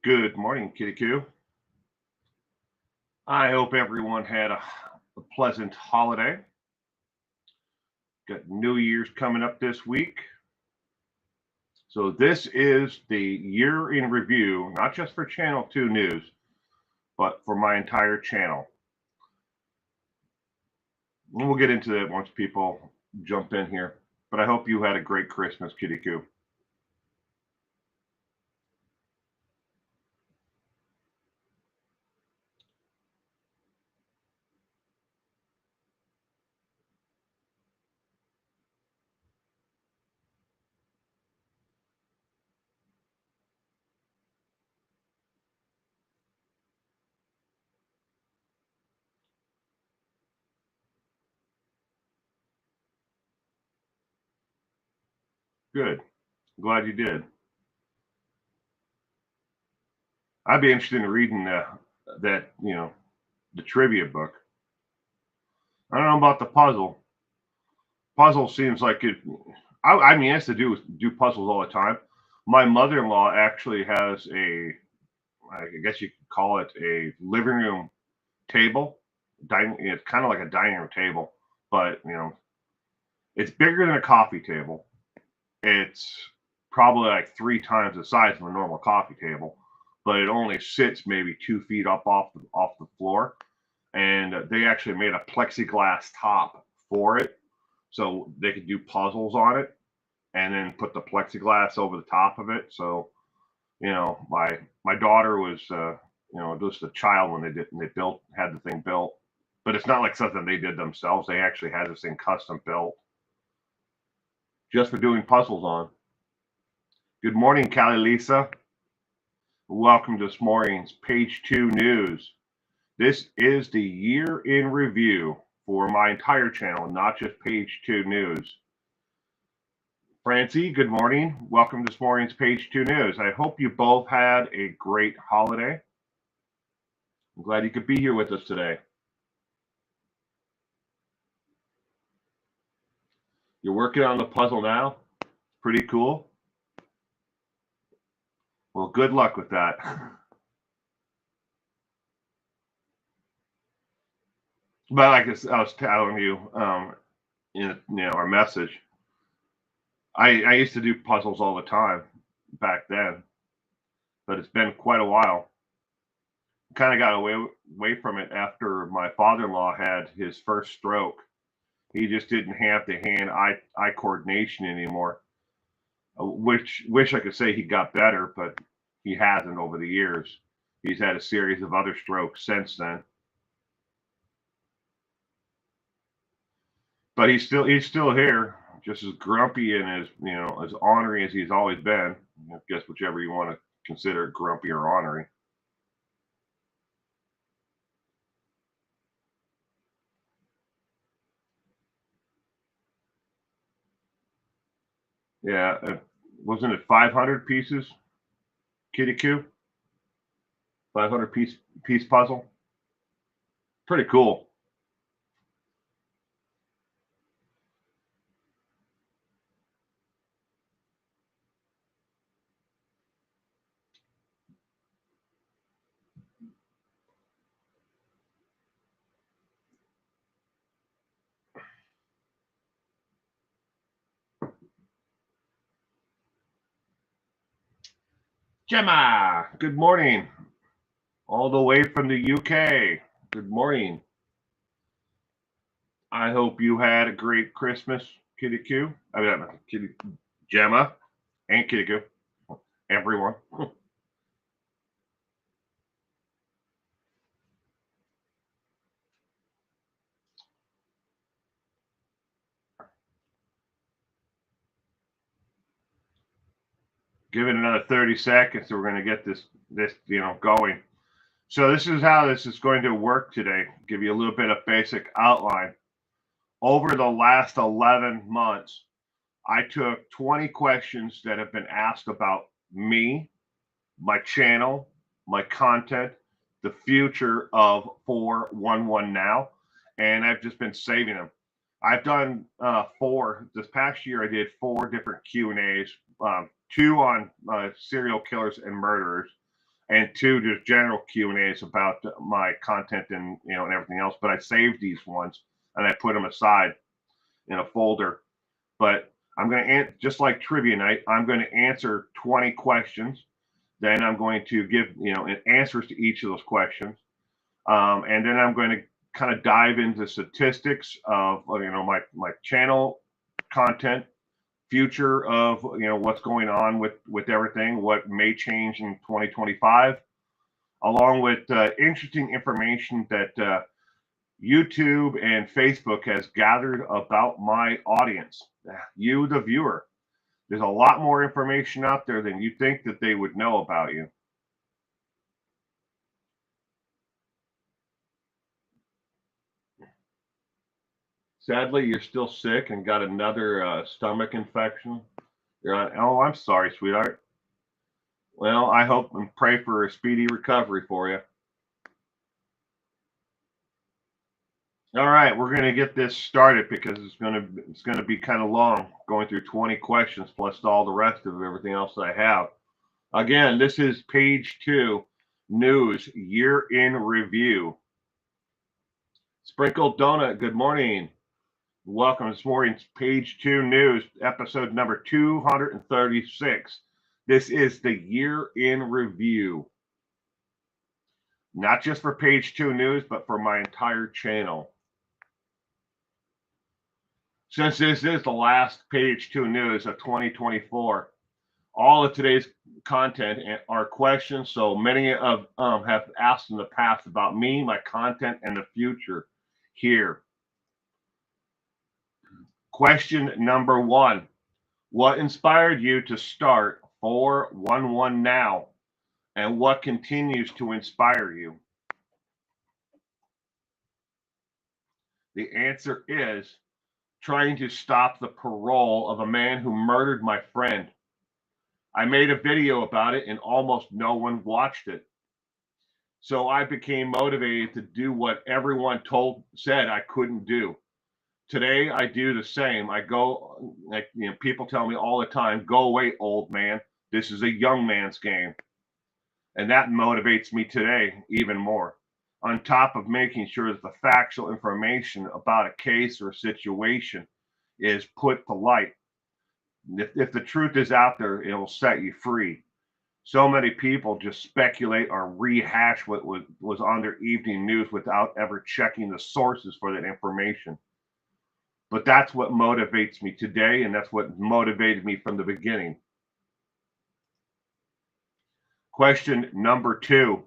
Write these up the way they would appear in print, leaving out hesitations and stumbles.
Good morning, Kitty Q. I hope everyone had a pleasant holiday. Got New Year's coming up this week. So, this is the year in review, not just for Channel 2 News, but for my entire channel. And we'll get into that once people jump in here. But I hope you had a great Christmas, Kitty Q. Good. Glad you did. I'd be interested in reading the trivia book. I don't know about the puzzle. Puzzle seems like it. I mean, I used to do puzzles all the time. My mother-in-law actually has I guess you could call it a living room table. It's kind of like a dining room table, but it's bigger than a coffee table. It's probably like three times the size of a normal coffee table, but it only sits maybe 2 feet up off the floor. And they actually made a plexiglass top for it, so they could do puzzles on it, and then put the plexiglass over the top of it. So my daughter was just a child when they had the thing built, but it's not like something they did themselves. They actually had this thing custom built just for doing puzzles on. Good morning, Callie Lisa. Welcome to this morning's Page 2 News. This is the year in review for my entire channel, not just Page 2 News. Francie, good morning. Welcome to this morning's Page 2 News. I hope you both had a great holiday. I'm glad you could be here with us today. You're working on the puzzle now? Pretty cool. Well, good luck with that. But like I was telling you in our message, I used to do puzzles all the time back then, but it's been quite a while. Kind of got away from it after my father-in-law had his first stroke. He just didn't have the hand-eye coordination anymore. Wish I could say he got better, but he hasn't over the years. He's had a series of other strokes since then. But he's still here, just as grumpy and as ornery as he's always been. I guess whichever you want to consider grumpy or ornery. Yeah, wasn't it 500 pieces, Kitty Q? 500 piece puzzle. Pretty cool. Gemma, good morning. All the way from the UK. Good morning. I hope you had a great Christmas, Kitty Q. I mean, Kitty Gemma and Kitty Q. Everyone. Give it another 30 seconds, so we're going to get this going. So this is how this is going to work today. Give you a little bit of basic outline. Over the last 11 months, I took 20 questions that have been asked about me, my channel, my content, the future of 411 Now, and I've just been saving them. I've done four. This past year, I did 4 different Q&As, 2 on serial killers and murderers, and 2 just general Q&As about my content and and everything else. But I saved these ones and I put them aside in a folder. But I'm going to just like trivia night, I'm going to answer 20 questions. Then I'm going to give answers to each of those questions, and then I'm going to kind of dive into statistics of my channel content, future of what's going on with everything, what may change in 2025, along with interesting information that YouTube and Facebook has gathered about my audience, you, the viewer. There's a lot more information out there than you think that they would know about you. Sadly, you're still sick and got another stomach infection. Oh, I'm sorry, sweetheart. Well, I hope and pray for a speedy recovery for you. All right, we're going to get this started because it's going to be kind of long, going through 20 questions plus all the rest of everything else that I have. Again, this is page 2, news, year in review. Sprinkled Donut, good morning. Welcome this morning's page 2 news, episode number 236. This is the year in review. Not just for page 2 news, but for my entire channel. Since this is the last page 2 news of 2024, all of today's content are questions. So many of have asked in the past about me, my content, and the future here. Question number 1. What inspired you to start 411 Now? And what continues to inspire you? The answer is trying to stop the parole of a man who murdered my friend. I made a video about it and almost no one watched it. So I became motivated to do what everyone said I couldn't do. Today, I do the same. I go, people tell me all the time, go away, old man. This is a young man's game. And that motivates me today even more. On top of making sure that the factual information about a case or a situation is put to light. If the truth is out there, it will set you free. So many people just speculate or rehash what was on their evening news without ever checking the sources for that information. But that's what motivates me today, and that's what motivated me from the beginning. Question number 2.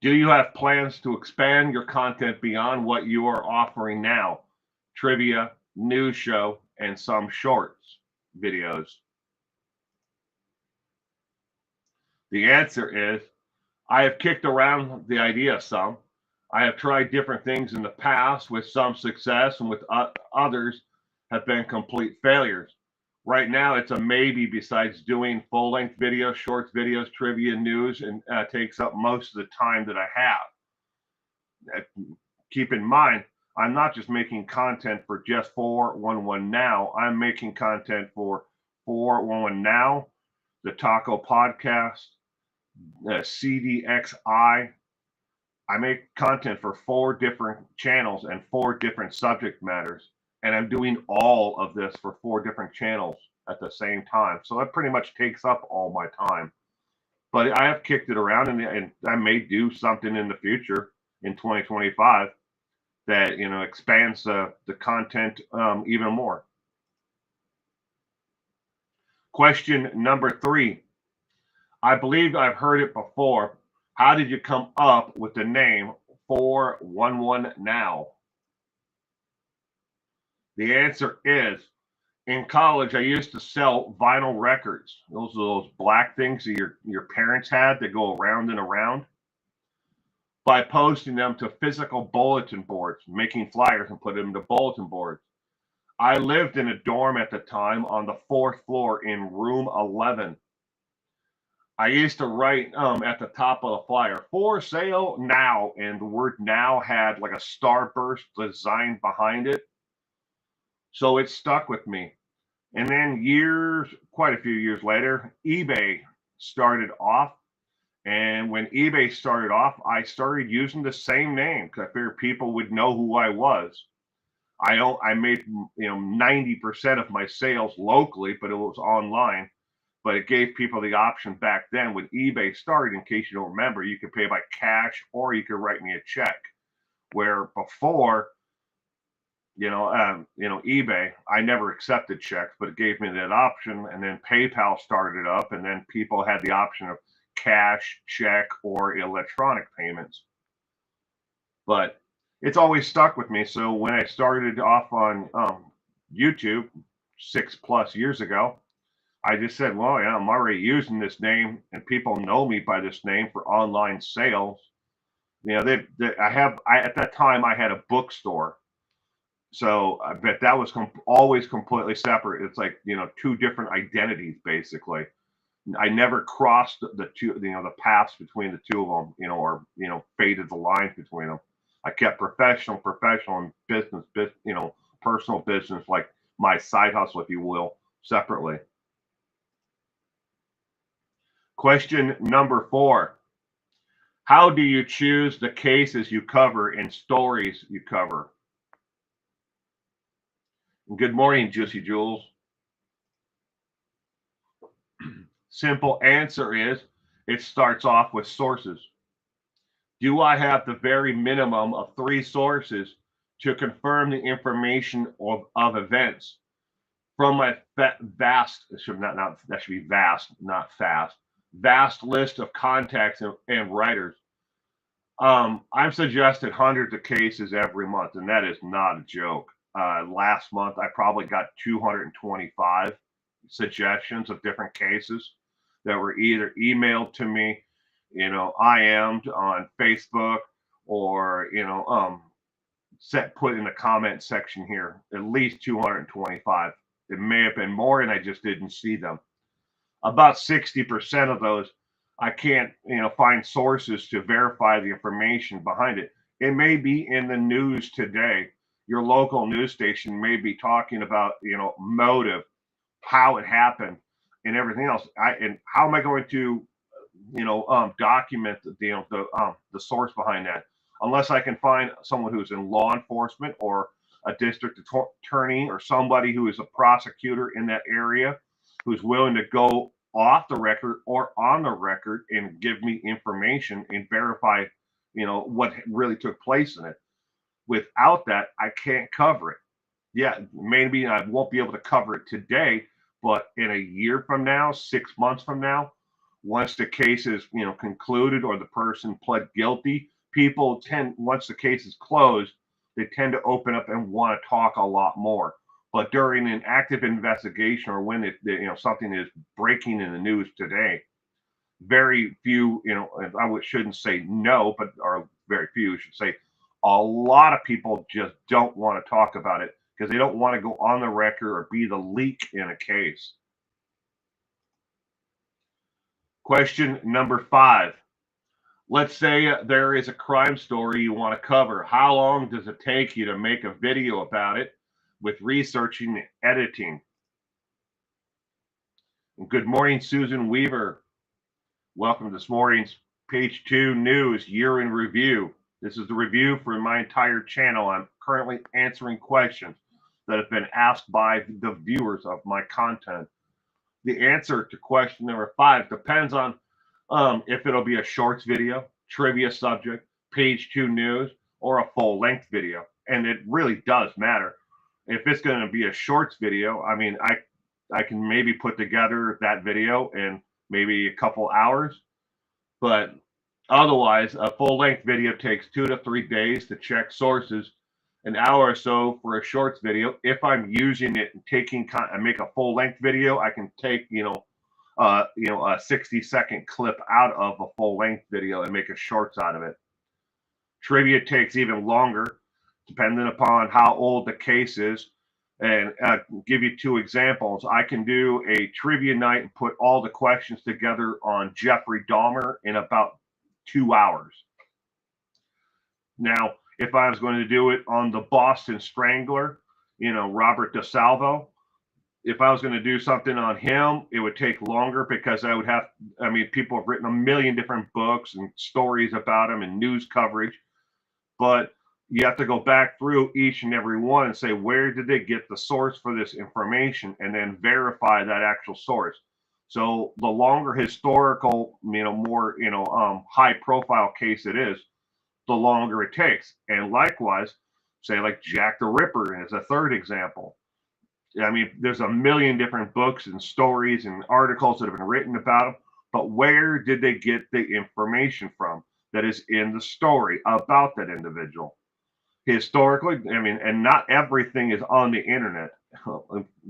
Do you have plans to expand your content beyond what you are offering now? Trivia, news show, and some shorts videos. The answer is I have kicked around the idea some. I have tried different things in the past with some success, and with others have been complete failures. Right now, it's a maybe besides doing full-length videos, shorts videos, trivia, news, and takes up most of the time that I have. Keep in mind, I'm not just making content for just 411 Now. I'm making content for 411 Now, the Taco Podcast, CDXI. I make content for 4 different channels and 4 different subject matters. And I'm doing all of this for 4 different channels at the same time. So that pretty much takes up all my time. But I have kicked it around, and I may do something in the future in 2025 that expands the content even more. Question number 3. I believe I've heard it before. How did you come up with the name 411 Now? The answer is, in college, I used to sell vinyl records. Those are those black things that your parents had that go around and around. By posting them to physical bulletin boards, making flyers and putting them to bulletin boards. I lived in a dorm at the time on the 4th floor in room 11. I used to write at the top of the flyer, for sale now, and the word now had like a starburst design behind it. So it stuck with me. And then quite a few years later, eBay started off, And when eBay started off, I started using the same name because I figured people would know who I was. I made 90% of my sales locally, but it was online. But it gave people the option back then when eBay started. In case you don't remember, you could pay by cash or you could write me a check. Where before, eBay, I never accepted checks, but it gave me that option. And then PayPal started up, and then people had the option of cash, check, or electronic payments. But it's always stuck with me. So when I started off on YouTube 6+ years ago, I just said, well, yeah, I'm already using this name, and people know me by this name for online sales. At that time I had a bookstore, so I bet that was always completely separate. It's like two different identities basically. I never crossed the two, the paths between the two of them, or faded the lines between them. I kept professional, and business, personal business, like my side hustle, if you will, separately. Question number 4. How do you choose the cases you cover and stories you cover? Good morning, Juicy Jules. Simple answer is it starts off with sources. Do I have the very minimum of 3 sources to confirm the information of events from my vast, that should be vast, not fast, vast list of contacts and writers? I'm suggested hundreds of cases every month, and that is not a joke. Last month, I probably got 225 suggestions of different cases that were either emailed to me, IM'd on Facebook, or put in the comment section here. At least 225. It may have been more, and I just didn't see them. About 60% of those, I can't, find sources to verify the information behind it. It may be in the news today. Your local news station may be talking about, motive, how it happened, and everything else. And how am I going to, document the source behind that? Unless I can find someone who's in law enforcement or a district attorney or somebody who is a prosecutor in that area who's willing to go off the record or on the record and give me information and verify, what really took place in it. Without that, I can't cover it. Yeah, maybe I won't be able to cover it today, but in a year from now, 6 months from now, once the case is, concluded or the person pled guilty, people once the case is closed, they tend to open up and want to talk a lot more. But during an active investigation or when something is breaking in the news today, very few, shouldn't say no, but or very few should say, a lot of people just don't want to talk about it because they don't want to go on the record or be the leak in a case. Question number 5. Let's say there is a crime story you want to cover. How long does it take you to make a video about it with researching and editing? And good morning, Susan Weaver. Welcome to this morning's Page 2 News Year in Review. This is the review for my entire channel. I'm currently answering questions that have been asked by the viewers of my content. The answer to question number 5 depends on if it'll be a shorts video, trivia subject, Page 2 News, or a full-length video. And it really does matter. If it's going to be a shorts video, I mean, I can maybe put together that video in maybe a couple hours. But otherwise, a full-length video takes 2 to 3 days to check sources, an hour or so for a shorts video. If I'm using it and make a full-length video, I can take, a 60-second clip out of a full-length video and make a shorts out of it. Trivia takes even longer, depending upon how old the case is. And give you 2 examples. I can do a trivia night and put all the questions together on Jeffrey Dahmer in about 2 hours. Now, if I was going to do it on the Boston Strangler, Robert DeSalvo, if I was going to do something on him, it would take longer because I would have, I mean, people have written a million different books and stories about him and news coverage, but you have to go back through each and every one and say, where did they get the source for this information, and then verify that actual source. So the longer historical, more, high profile case it is, the longer it takes. And likewise, say like Jack the Ripper is a third example. I mean, there's a million different books and stories and articles that have been written about him, but where did they get the information from that is in the story about that individual? Historically, I mean, and not everything is on the internet,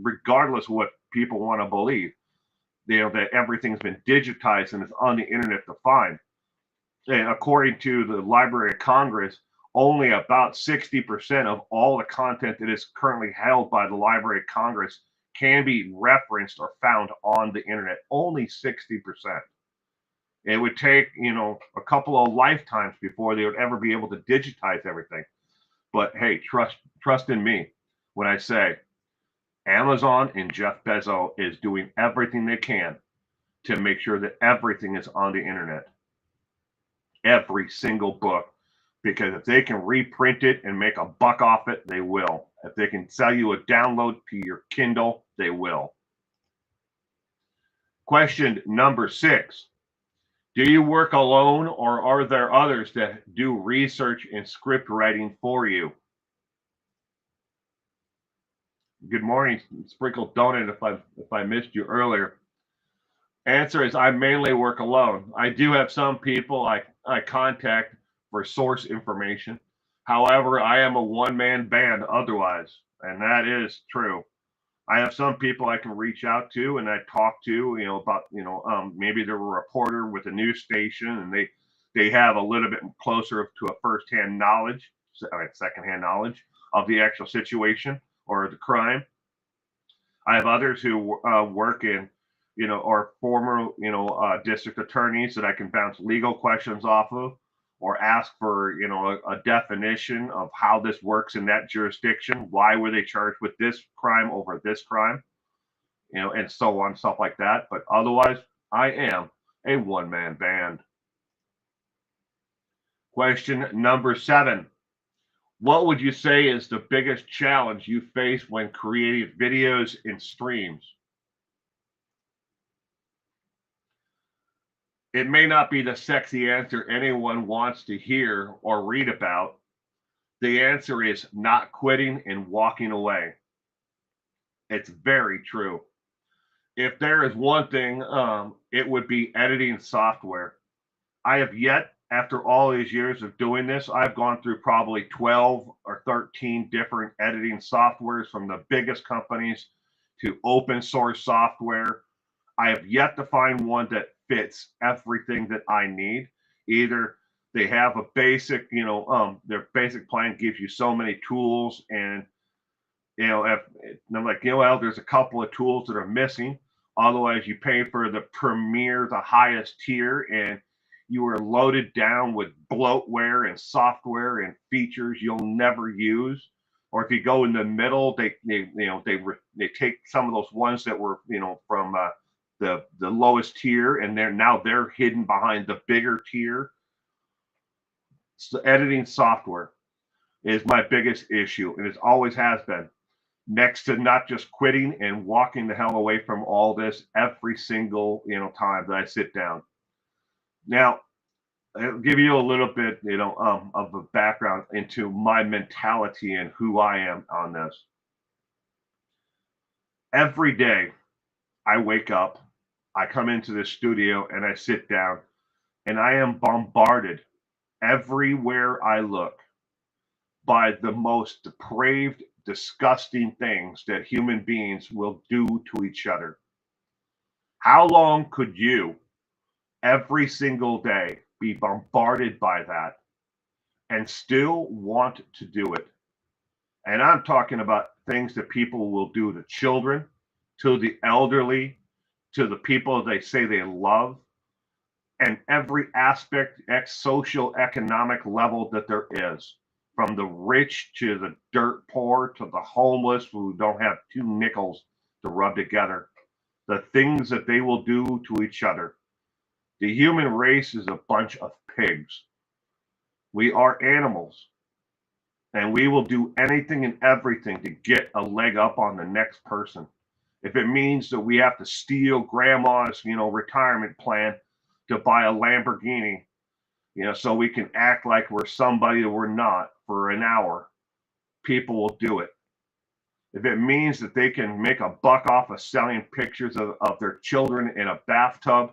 regardless of what people want to believe. That everything's been digitized and is on the internet to find. And according to the Library of Congress, only about 60% of all the content that is currently held by the Library of Congress can be referenced or found on the internet. Only 60%. It would take, a couple of lifetimes before they would ever be able to digitize everything. But hey, trust in me when I say Amazon and Jeff Bezos is doing everything they can to make sure that everything is on the internet. Every single book. Because if they can reprint it and make a buck off it, they will. If they can sell you a download to your Kindle, they will. Question number 6. Do you work alone, or are there others that do research and script writing for you? Good morning, Sprinkled Donut, if I missed you earlier. Answer is I mainly work alone. I do have some people I contact for source information. However, I am a one-man band otherwise, and that is true. I have some people I can reach out to and I talk to, about, maybe they're a reporter with a news station and they have a little bit closer to a first-hand knowledge, second-hand knowledge of the actual situation or the crime. I have others who work in, or former, district attorneys that I can bounce legal questions off of, or ask for, a definition of how this works in that jurisdiction. Why were they charged with this crime over this crime? And so on, stuff like that. But otherwise, I am a one-man band. Question number 7. What would you say is the biggest challenge you face when creating videos and streams? It may not be the sexy answer anyone wants to hear or read about. The answer is not quitting and walking away. It's very true. If there is one thing, it would be editing software. I have yet, after all these years of doing this, I've gone through probably 12 or 13 different editing softwares, from the biggest companies to open source software. I have yet to find one that fits everything that I need. Either they have a basic, their basic plan gives you so many tools, and if I'm like, well, there's a couple of tools that are missing. Otherwise, you pay for the premier, the highest tier, and you are loaded down with bloatware and software and features you'll never use. Or if you go in the middle, they take some of those ones that were, from the lowest tier, and they're hidden behind the bigger tier. So editing software is my biggest issue, and it always has been. Next to not just quitting and walking the hell away from all this every single time that I sit down. Now, I'll give you a little bit of a background into my mentality and who I am on this. Every day I wake up, I come into the studio and I sit down, and I am bombarded everywhere I look by the most depraved, disgusting things that human beings will do to each other. How long could you, every single day, be bombarded by that and still want to do it? And I'm talking about things that people will do to children, to the elderly, to the people they say they love, and every aspect, social, economic level that there is. From the rich to the dirt poor to the homeless who don't have 2 nickels to rub together, the things that they will do to each other. The human race is a bunch of pigs. We are animals, and we will do anything and everything to get a leg up on the next person. If it means that we have to steal grandma's, retirement plan to buy a Lamborghini, so we can act like we're somebody that we're not for an hour, people will do it. If it means that they can make a buck off of selling pictures of their children in a bathtub,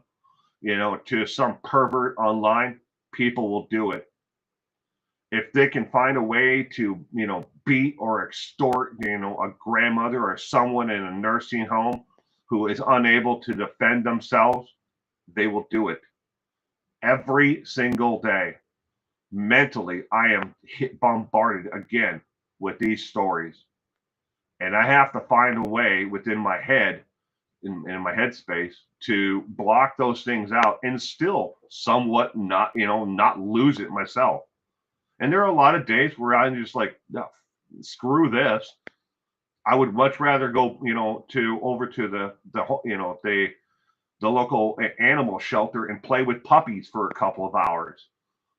to some pervert online, people will do it. If they can find a way to, beat or extort, a grandmother or someone in a nursing home who is unable to defend themselves, they will do it. Every single day, mentally, I am bombarded again with these stories. And I have to find a way within my head, in my headspace, to block those things out and still somewhat not lose it myself. And there are a lot of days where I'm just like, no, screw this. I would much rather go, over to the local animal shelter and play with puppies for a couple of hours.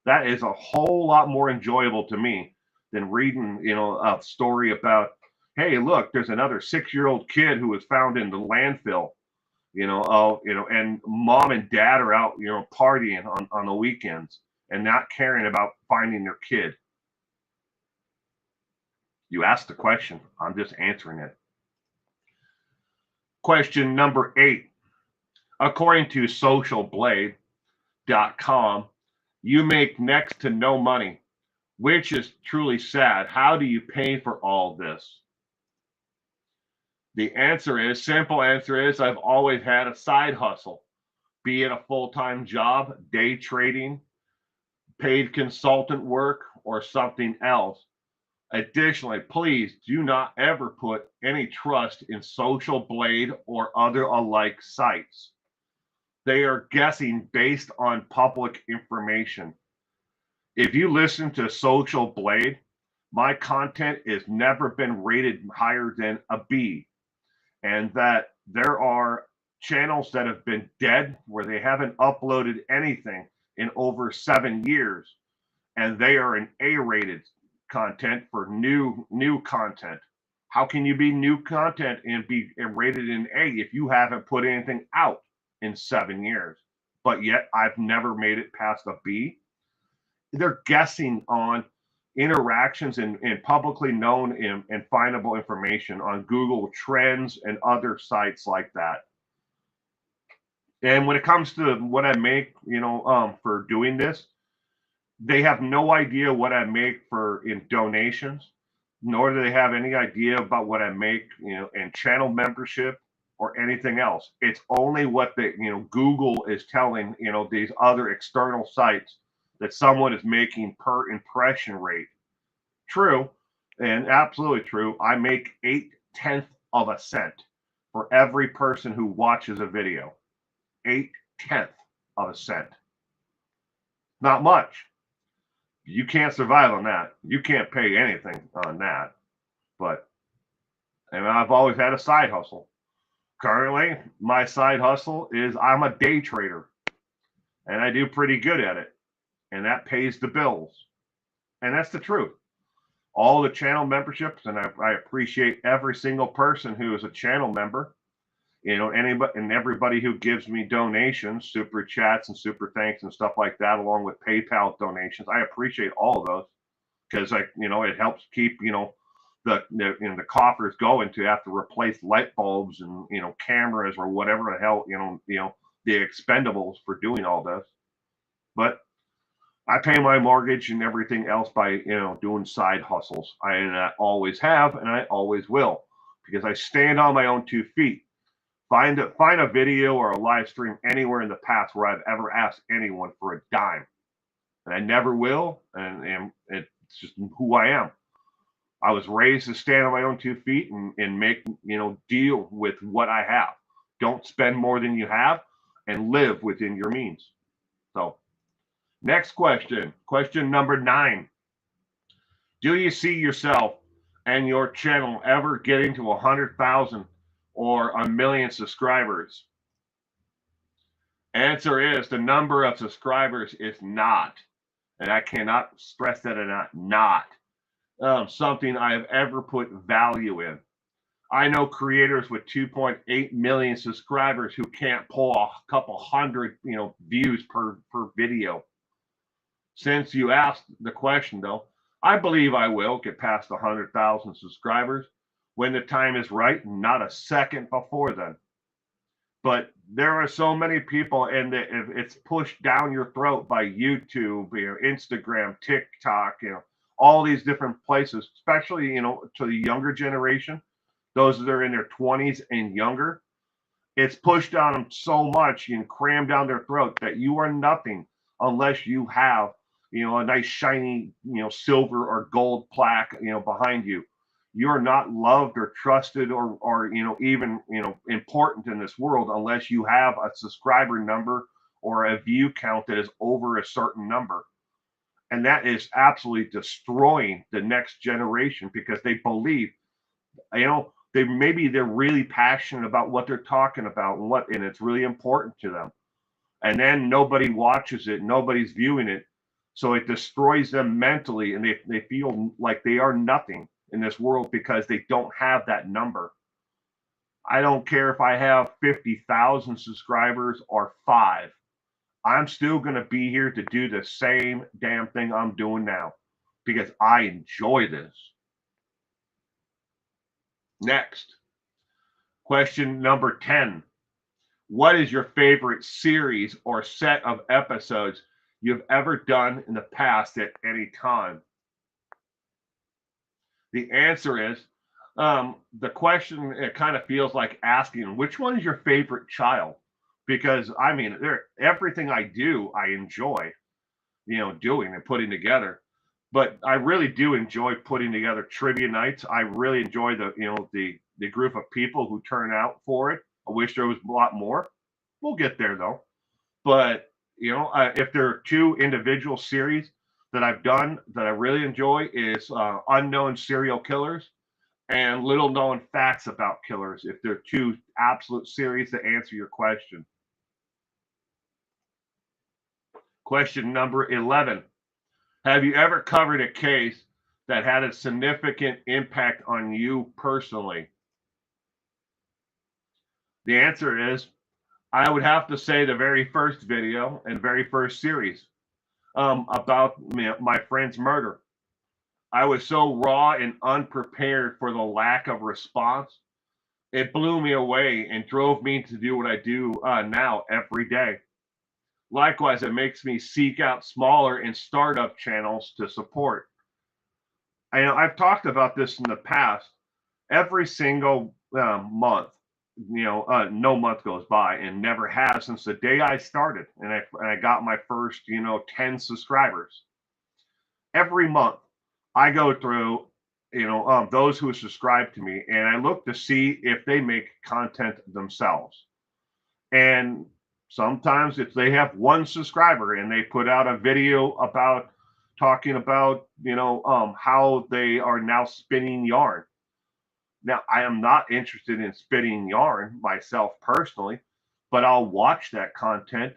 That is a whole lot more enjoyable to me than reading, a story about, hey, look, there's another 6-year-old kid who was found in the landfill, and mom and dad are out, partying on the weekends and not caring about finding their kid. You asked the question, I'm just answering it. Question number 8. According to socialblade.com, you make next to no money, which is truly sad. How do you pay for all this? The simple answer is, I've always had a side hustle, be it a full-time job, day trading, paid consultant work, or something else. Additionally, please do not ever put any trust in Social Blade or other alike sites. They are guessing based on public information. If you listen to Social Blade, my content has never been rated higher than a B. And that there are channels that have been dead where they haven't uploaded anything in over 7 years, and they are an A-rated content for new content. How can you be new content and be rated in A if you haven't put anything out in 7 years? But yet I've never made it past a B. They're guessing on interactions and publicly known and findable information on Google Trends and other sites like that. And when it comes to what I make, for doing this, they have no idea what I make in donations, nor do they have any idea about what I make, in channel membership or anything else. It's only what Google is telling, these other external sites that someone is making per impression rate. True, and absolutely true. I make 0.8 of a cent for every person who watches a video. 0.8 of a cent. Not much. You can't survive on that. You can't pay anything on that. But I've always had a side hustle. Currently, my side hustle is I'm a day trader, and I do pretty good at it, and that pays the bills. And that's the truth. All the channel memberships, and I appreciate every single person who is a channel member, anybody and everybody who gives me donations, super chats and super thanks and stuff like that, along with PayPal donations. I appreciate all of those because it helps keep the coffers going to have to replace light bulbs and cameras or whatever the hell the expendables for doing all this. But I pay my mortgage and everything else by doing side hustles. I always have, and I always will, because I stand on my own 2 feet. Find a video or a live stream anywhere in the past where I've ever asked anyone for a dime, and I never will. And it's just who I am. I was raised to stand on my own 2 feet and make deal with what I have. Don't spend more than you have, and live within your means. So. Next question, question number 9. Do you see yourself and your channel ever getting to 100,000 or a million subscribers? Answer is the number of subscribers is not, and I cannot stress that enough, not something I have ever put value in. I know creators with 2.8 million subscribers who can't pull a couple hundred, views per video. Since you asked the question, though, I believe I will get past 100,000 subscribers when the time is right, not a second before then. But there are so many people, and it's pushed down your throat by YouTube, Instagram, TikTok, all these different places, especially, to the younger generation, those that are in their 20s and younger. It's pushed down them so much and crammed down their throat that you are nothing unless you have, a nice shiny, silver or gold plaque, behind you. You're not loved or trusted or even, important in this world unless you have a subscriber number or a view count that is over a certain number. And that is absolutely destroying the next generation because they believe, they're really passionate about what they're talking about and it's really important to them. And then nobody watches it, nobody's viewing it. So it destroys them mentally, and they feel like they are nothing in this world because they don't have that number. I don't care if I have 50,000 subscribers or 5. I'm still going to be here to do the same damn thing I'm doing now because I enjoy this. Next, question number 10. What is your favorite series or set of episodes you've ever done in the past at any time? The answer is, the question, it kind of feels like asking, which one is your favorite child? Because everything I do, I enjoy, doing and putting together. But I really do enjoy putting together trivia nights. I really enjoy the group of people who turn out for it. I wish there was a lot more. We'll get there though. But if there are 2 individual series that I've done that I really enjoy is Unknown Serial Killers and Little Known Facts About Killers. If they're 2 absolute series that answer your question. Question number 11. Have you ever covered a case that had a significant impact on you personally? The answer is, I would have to say the very first video and very first series about my friend's murder. I was so raw and unprepared for the lack of response. It blew me away and drove me to do what I do now every day. Likewise, it makes me seek out smaller and startup channels to support. I've talked about this in the past. Every single month, no month goes by, and never has since the day I started, and I got my first, 10 subscribers. Every month, I go through, those who subscribe to me, and I look to see if they make content themselves. And sometimes if they have 1 subscriber and they put out a video about talking about, how they are now spinning yarn. Now, I am not interested in spinning yarn myself personally, but I'll watch that content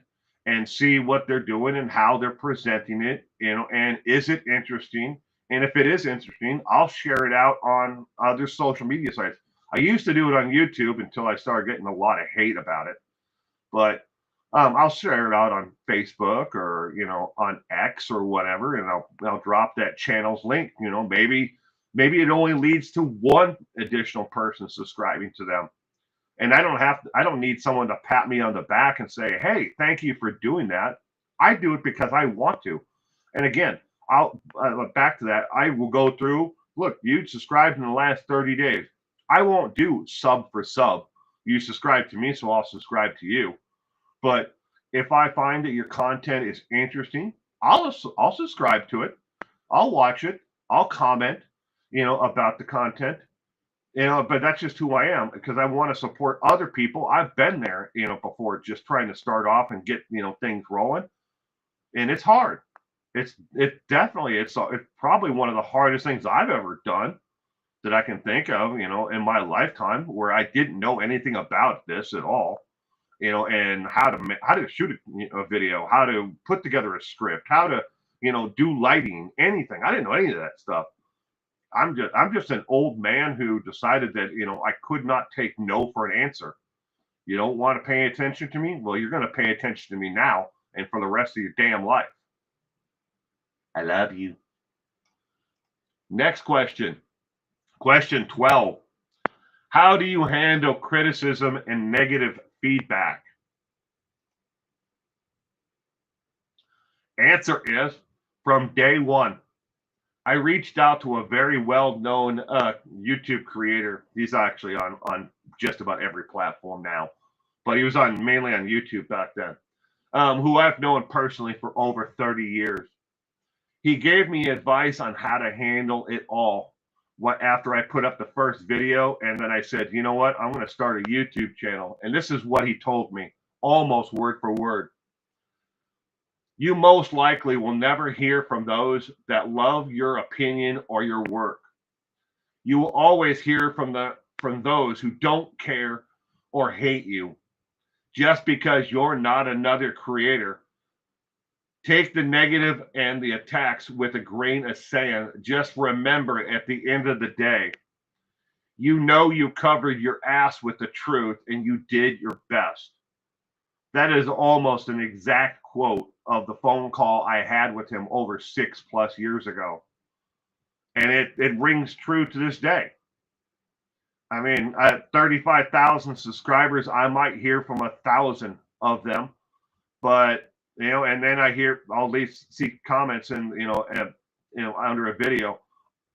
and see what they're doing and how they're presenting it, and is it interesting? And if it is interesting, I'll share it out on other social media sites. I used to do it on YouTube until I started getting a lot of hate about it. But I'll share it out on Facebook or, on X or whatever, and I'll drop that channel's link. Maybe it only leads to 1 additional person subscribing to them. And I don't need someone to pat me on the back and say, hey, thank you for doing that. I do it because I want to. And again, I'll back to that. I will go through, look, you subscribed in the last 30 days. I won't do sub for sub. You subscribe to me, so I'll subscribe to you. But if I find that your content is interesting, I'll subscribe to it. I'll watch it. I'll comment, about the content. But that's just who I am because I want to support other people. I've been there, before, just trying to start off and get, things rolling. And it's hard. It's probably one of the hardest things I've ever done that I can think of, in my lifetime where I didn't know anything about this at all, and how to shoot a video, how to put together a script, how to, do lighting, anything. I didn't know any of that stuff. I'm just an old man who decided that, I could not take no for an answer. You don't want to pay attention to me? Well, you're going to pay attention to me now and for the rest of your damn life. I love you. Next question. Question 12. How do you handle criticism and negative feedback? Answer is, from day one, I reached out to a very well-known YouTube creator. He's actually on just about every platform now, but he was mainly on YouTube back then, who I've known personally for over 30 years. He gave me advice on how to handle it all. After I put up the first video, and then I said, you know what, I'm going to start a YouTube channel. And this is what he told me, almost word for word. You most likely will never hear from those that love your opinion or your work. You will always hear from those who don't care or hate you. Just because you're not another creator, take the negative and the attacks with a grain of sand. Just remember, at the end of the day, you covered your ass with the truth and you did your best. That is almost an exact quote of the phone call I had with him over 6+ years ago. And it rings true to this day. I mean, at 35,000 subscribers, I might hear from 1,000 of them, but and then I'll see comments and under a video,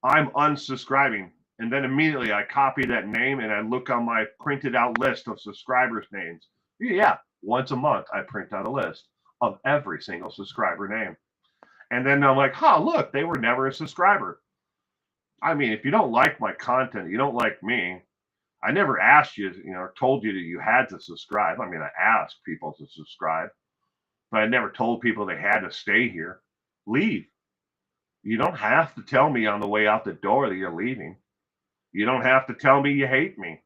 I'm unsubscribing, and then immediately I copy that name and I look on my printed out list of subscribers' names. Yeah, once a month I print out a list of every single subscriber name, and then I'm like, look, they were never a subscriber. I mean, if you don't like my content, you don't like me. I never asked you, or told you that you had to subscribe. I mean, I asked people to subscribe, but I never told people they had to stay here. Leave. You don't have to tell me on the way out the door that you're leaving. You don't have to tell me you hate me.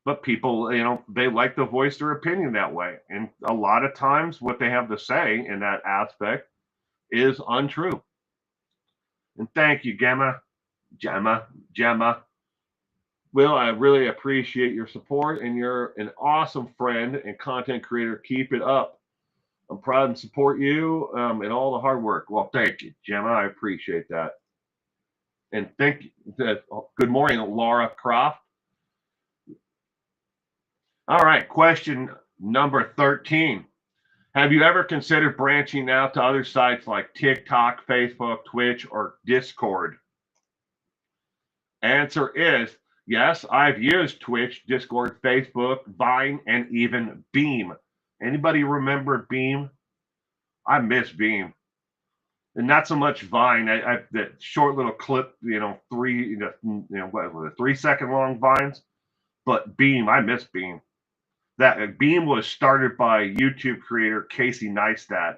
But people, they like to voice their opinion that way. And a lot of times what they have to say in that aspect is untrue. And thank you, Gemma. Will, I really appreciate your support, and you're an awesome friend and content creator. Keep it up. I'm proud and support you and all the hard work. Well, thank you, Gemma. I appreciate that. And good morning, Laura Croft. All right, question number 13. Have you ever considered branching out to other sites like TikTok, Facebook, Twitch, or Discord? Answer is yes. I've used Twitch, Discord, Facebook, Vine, and even Beam. Anybody remember Beam? I miss Beam. And not so much Vine. That short little clip, 3-second long Vines. But Beam, I miss Beam. That Beam was started by YouTube creator Casey Neistat,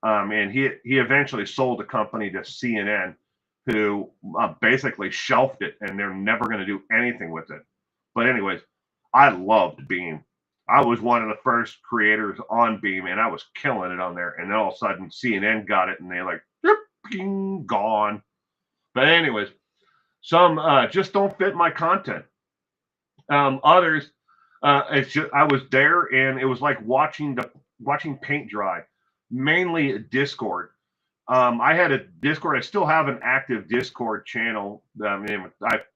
and he eventually sold the company to CNN, who basically shelved it, and they're never going to do anything with it. But anyways, I loved Beam. I was one of the first creators on Beam, and I was killing it on there. And then all of a sudden, CNN got it, and they're like, gone. But anyways, some just don't fit my content. Others, I was there, and it was like watching paint dry. Mainly Discord. I had a Discord. I still have an active Discord channel.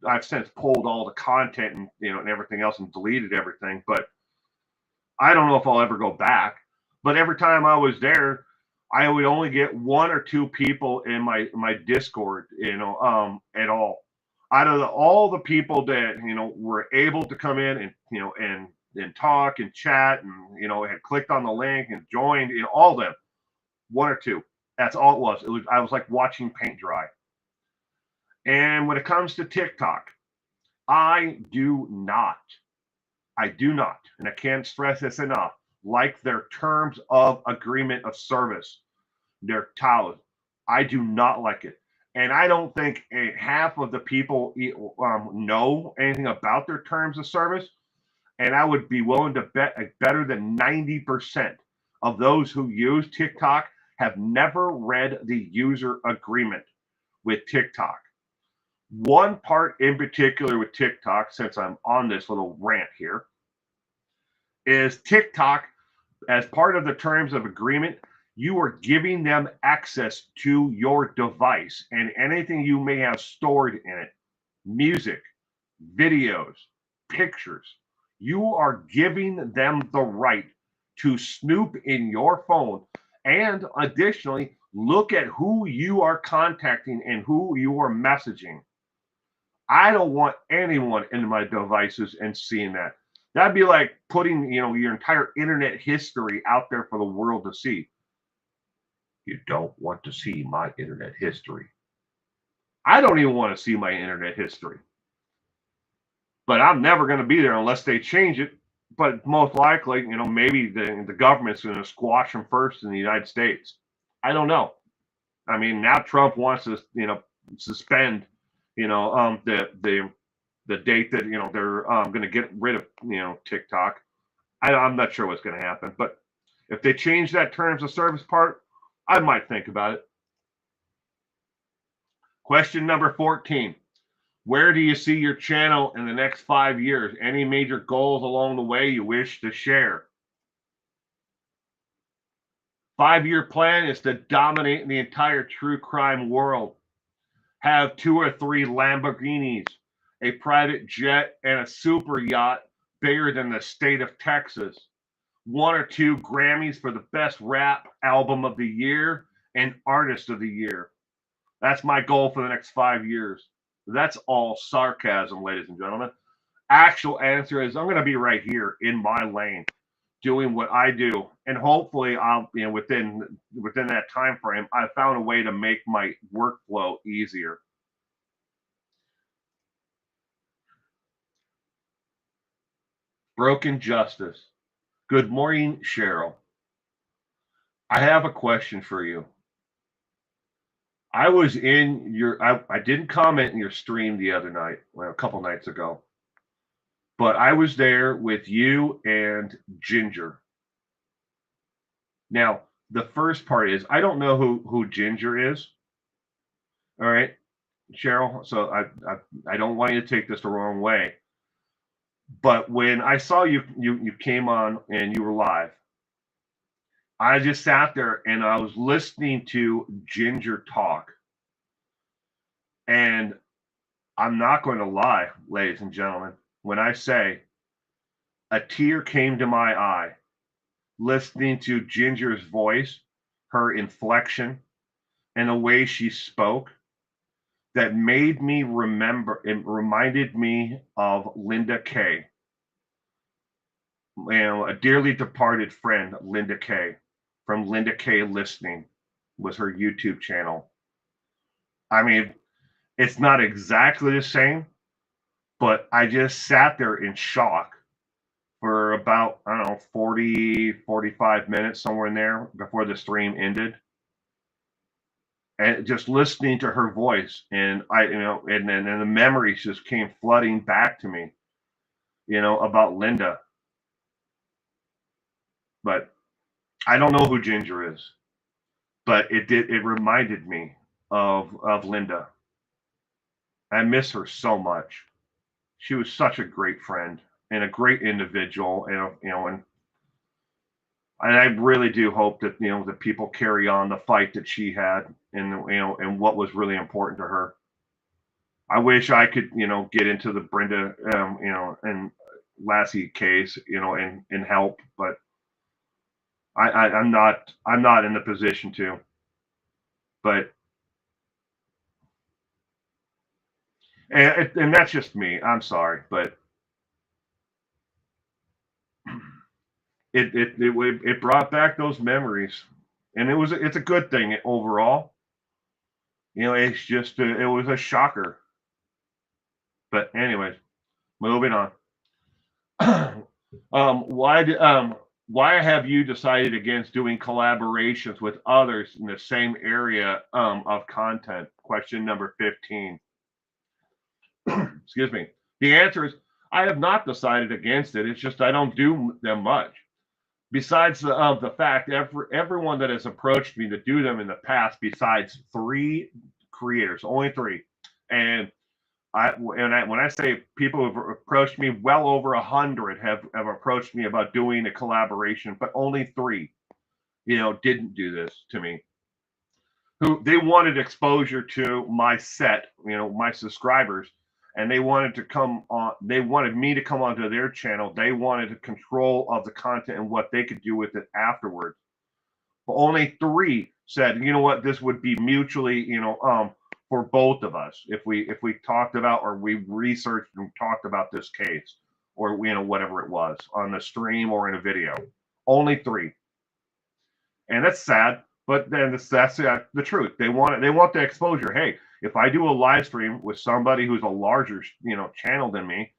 I've since pulled all the content and and everything else and deleted everything. But I don't know if I'll ever go back. But every time I was there, I would only get 1 or 2 people in my Discord, at all. Out of all the people that were able to come in and talk and chat and had clicked on the link and joined, all of them, 1 or 2. That's all it was. I was like watching paint dry. And when it comes to TikTok, I do not, and I can't stress this enough, like their terms of agreement of service, their towels. I do not like it. And I don't think half of the people know anything about their terms of service. And I would be willing to bet better than 90% of those who use TikTok have never read the user agreement with TikTok. One part in particular with TikTok, since I'm on this little rant here, is TikTok, as part of the terms of agreement, you are giving them access to your device and anything you may have stored in it, music, videos, pictures. You are giving them the right to snoop in your phone and additionally look at who you are contacting and who you are messaging. I don't want anyone in my devices and seeing that. That'd be like putting, your entire internet history out there for the world to see. You don't want to see my internet history. I don't even want to see my internet history. But I'm never going to be there unless they change it. But most likely, maybe the government's going to squash them first in the United States. I don't know. I mean, now Trump wants to, suspend, the date that they're going to get rid of TikTok. I'm not sure what's going to happen, but if they change that terms of service part, I might think about it. Question number 14. Where do you see your channel in the next 5 years? Any major goals along the way you wish to share? 5-year plan is to dominate the entire true crime world. Have 2 or 3 Lamborghinis, a private jet, and a super yacht bigger than the state of Texas. 1 or 2 Grammys for the best rap album of the year and artist of the year. That's my goal for the next 5 years. That's all sarcasm, ladies and gentlemen. Actual answer is I'm going to be right here in my lane doing what I do. And hopefully I'll, within that time frame, I found a way to make my workflow easier. Broken Justice. Good morning, Cheryl. I have a question for you. I was in your, I didn't comment in your stream the other night, well, a couple nights ago, but I was there with you and Ginger. Now, the first part is, I don't know who Ginger is. All right, Cheryl. So I don't want you to take this the wrong way. But when I saw you came on and you were live, I just sat there and I was listening to Ginger talk. And I'm not going to lie, ladies and gentlemen, when I say a tear came to my eye listening to Ginger's voice, her inflection, and the way she spoke, that made me remember, it reminded me of Linda Kay. A dearly departed friend, Linda Kay, from Linda Kay Listening, was her YouTube channel. I mean, it's not exactly the same, but I just sat there in shock for about, I don't know, 40, 45 minutes, somewhere in there before the stream ended. And just listening to her voice, and and then the memories just came flooding back to me, about Linda. But I don't know who Ginger is, but it reminded me of Linda. I miss her so much. She was such a great friend and a great individual, and I really do hope that that people carry on the fight that she had, and what was really important to her. I wish I could get into the Brenda and Lassie case and help, but I'm not in the position to. But and that's just me. I'm sorry, but it brought back those memories, and it's a good thing overall. It's just it was a shocker. But anyways, moving on. Why have you decided against doing collaborations with others in the same area of content? Question number 15. Excuse me. The answer is I have not decided against it. It's just I don't do them much. Besides the fact everyone that has approached me to do them in the past, besides 3 creators, only 3, and when I say people have approached me, well over 100 have approached me about doing a collaboration, but only 3, didn't do this to me. Who they wanted exposure to my set, my subscribers, and they wanted to come on. They wanted me to come onto their channel. They wanted control of the content and what they could do with it afterwards. But only 3 said, you know what, this would be mutually, for both of us if we talked about or we researched and talked about this case or whatever it was on the stream or in a video. Only 3, and that's sad. But then that's the truth. They want the exposure. Hey, if I do a live stream with somebody who's a larger, channel than me,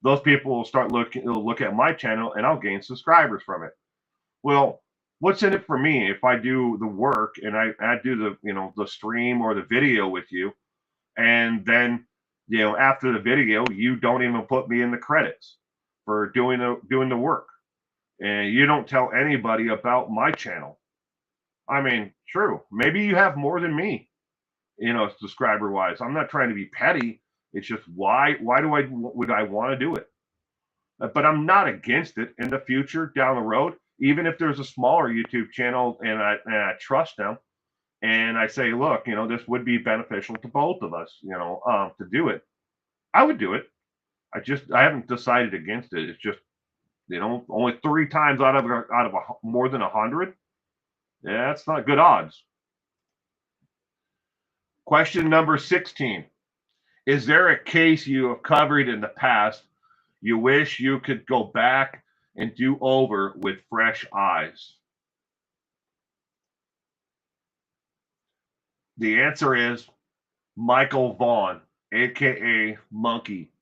those people will start look at my channel, and I'll gain subscribers from it. Well, what's in it for me if I do the work and I do the stream or the video with you, and then after the video you don't even put me in the credits for doing the work, and you don't tell anybody about my channel. I mean, true. Maybe you have more than me, subscriber wise. I'm not trying to be petty. It's just why would I want to do it? But I'm not against it in the future down the road. Even if there's a smaller YouTube channel and I trust them, and I say, look, this would be beneficial to both of us, to do it, I would do it. I haven't decided against it. It's just, only 3 times out of more than 100. Yeah, that's not good odds. Question number 16. Is there a case you have covered in the past you wish you could go back and do over with fresh eyes? The answer is Michael Vaughn, aka Monkey.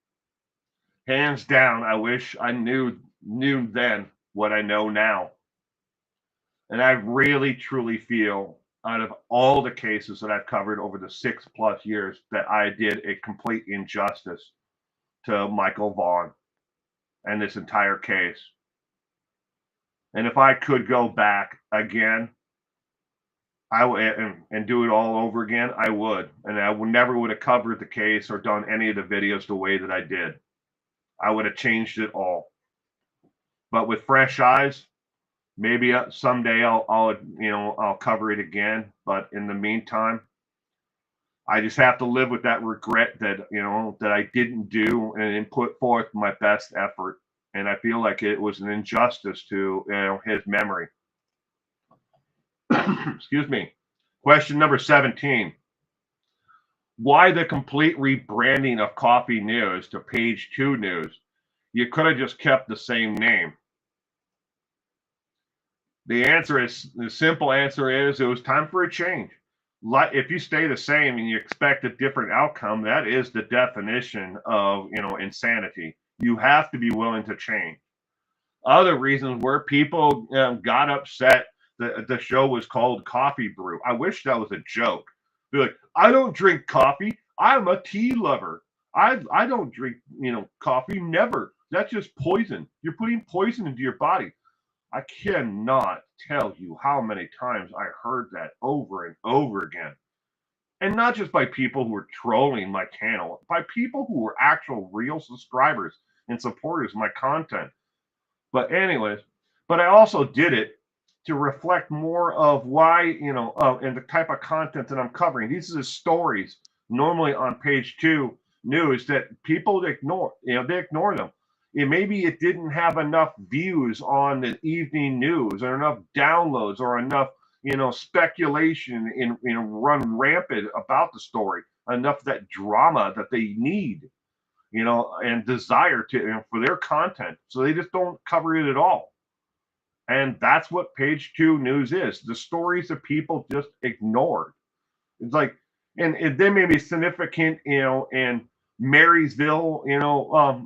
Hands down, I wish I knew then what I know now. And I really, truly feel out of all the cases that I've covered over the 6+ years that I did a complete injustice to Michael Vaughn and this entire case. And if I could go back again, I would and do it all over again, I would. And I never would have covered the case or done any of the videos the way that I did. I would have changed it all. But with fresh eyes, maybe someday I'll cover it again, but in the meantime, I just have to live with that regret that that I didn't do and put forth my best effort, and I feel like it was an injustice to his memory. Excuse me. Question number 17. Why the complete rebranding of Coffee News to Page 2 News? You could have just kept the same name. The simple answer is it was time for a change. If you stay the same and you expect a different outcome, that is the definition of, insanity. You have to be willing to change. Other reasons where people got upset that the show was called Coffee Brew. I wish that was a joke. Be like, I don't drink coffee. I'm a tea lover. I don't drink, coffee. Never. That's just poison. You're putting poison into your body. I cannot tell you how many times I heard that over and over again. And not just by people who were trolling my channel, by people who were actual real subscribers and supporters of my content. But anyways, I also did it to reflect more of why, and the type of content that I'm covering. These are the stories normally on Page 2 News that people ignore. They ignore them. Maybe it didn't have enough views on the evening news or enough downloads or enough, speculation run rampant about the story, enough of that drama that they need, and desire to for their content. So they just don't cover it at all. And that's what Page 2 News is. The stories that people just ignored. It's like, and they may be significant, in Marysville,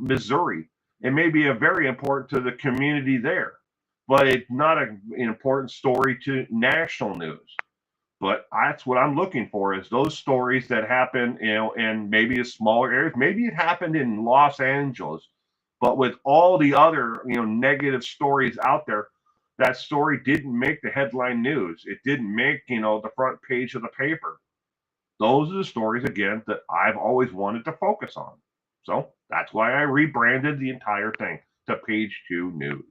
Missouri. It may be very important to the community there, but it's not an important story to national news. But that's what I'm looking for, is those stories that happen, in maybe a smaller areas. Maybe it happened in Los Angeles, but with all the other, negative stories out there, that story didn't make the headline news. It didn't make, the front page of the paper. Those are the stories, again, that I've always wanted to focus on. So that's why I rebranded the entire thing to Page 2 News.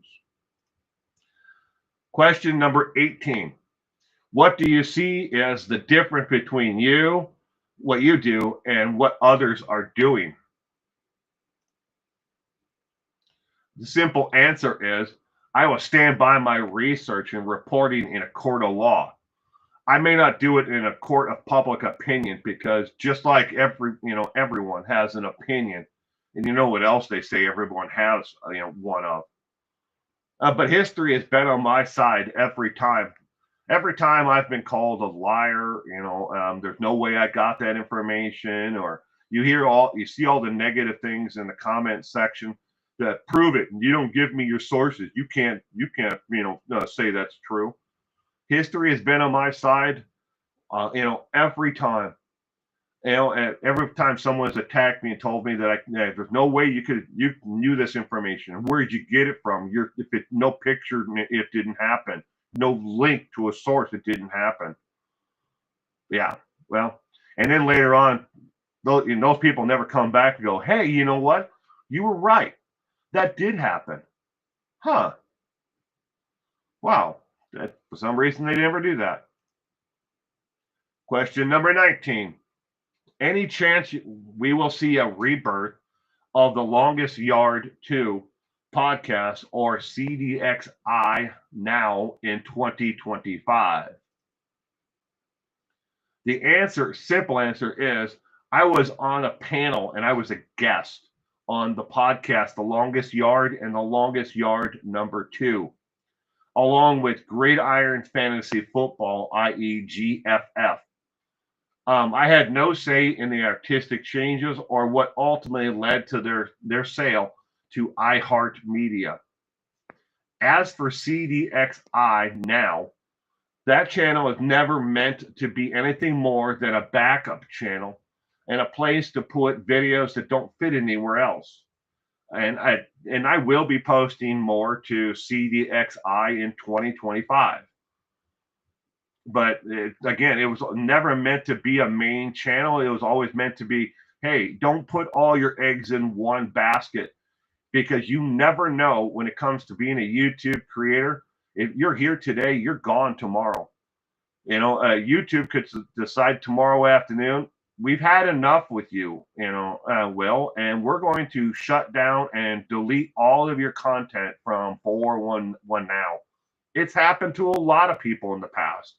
Question number 18. What do you see as the difference between what you do, and what others are doing? The simple answer is, I will stand by my research and reporting in a court of law. I may not do it in a court of public opinion, because just like everyone has an opinion, and you know what else they say everyone has, one of. But history has been on my side every time. Every time I've been called a liar, there's no way I got that information, or you see all the negative things in the comment section that prove it, and you don't give me your sources. You can't, say that's true. History has been on my side, every time. And every time someone's attacked me and told me that there's no way you knew this information. Where did you get it from? No picture, it didn't happen. No link to a source, it didn't happen. Yeah, well, and then later on, those people never come back and go, hey, you know what? You were right. That did happen. Huh. Wow. For some reason, they never do that. Question number 19. Any chance we will see a rebirth of the Longest Yard 2 podcast, or CDXI, now in 2025? The simple answer is, I was on a panel and I was a guest on the podcast, The Longest Yard and The Longest Yard number 2, along with Gridiron Fantasy Football, i.e. GFF. I had no say in the artistic changes or what ultimately led to their sale to iHeartMedia. As for CDXI now, that channel is never meant to be anything more than a backup channel and a place to put videos that don't fit anywhere else. And I will be posting more to CDXI in 2025. But again, it was never meant to be a main channel. It was always meant to be, hey, don't put all your eggs in one basket, because you never know when it comes to being a YouTube creator. If you're here today, you're gone tomorrow. YouTube could decide tomorrow afternoon, we've had enough with you, Will, and we're going to shut down and delete all of your content from 411 now. It's happened to a lot of people in the past.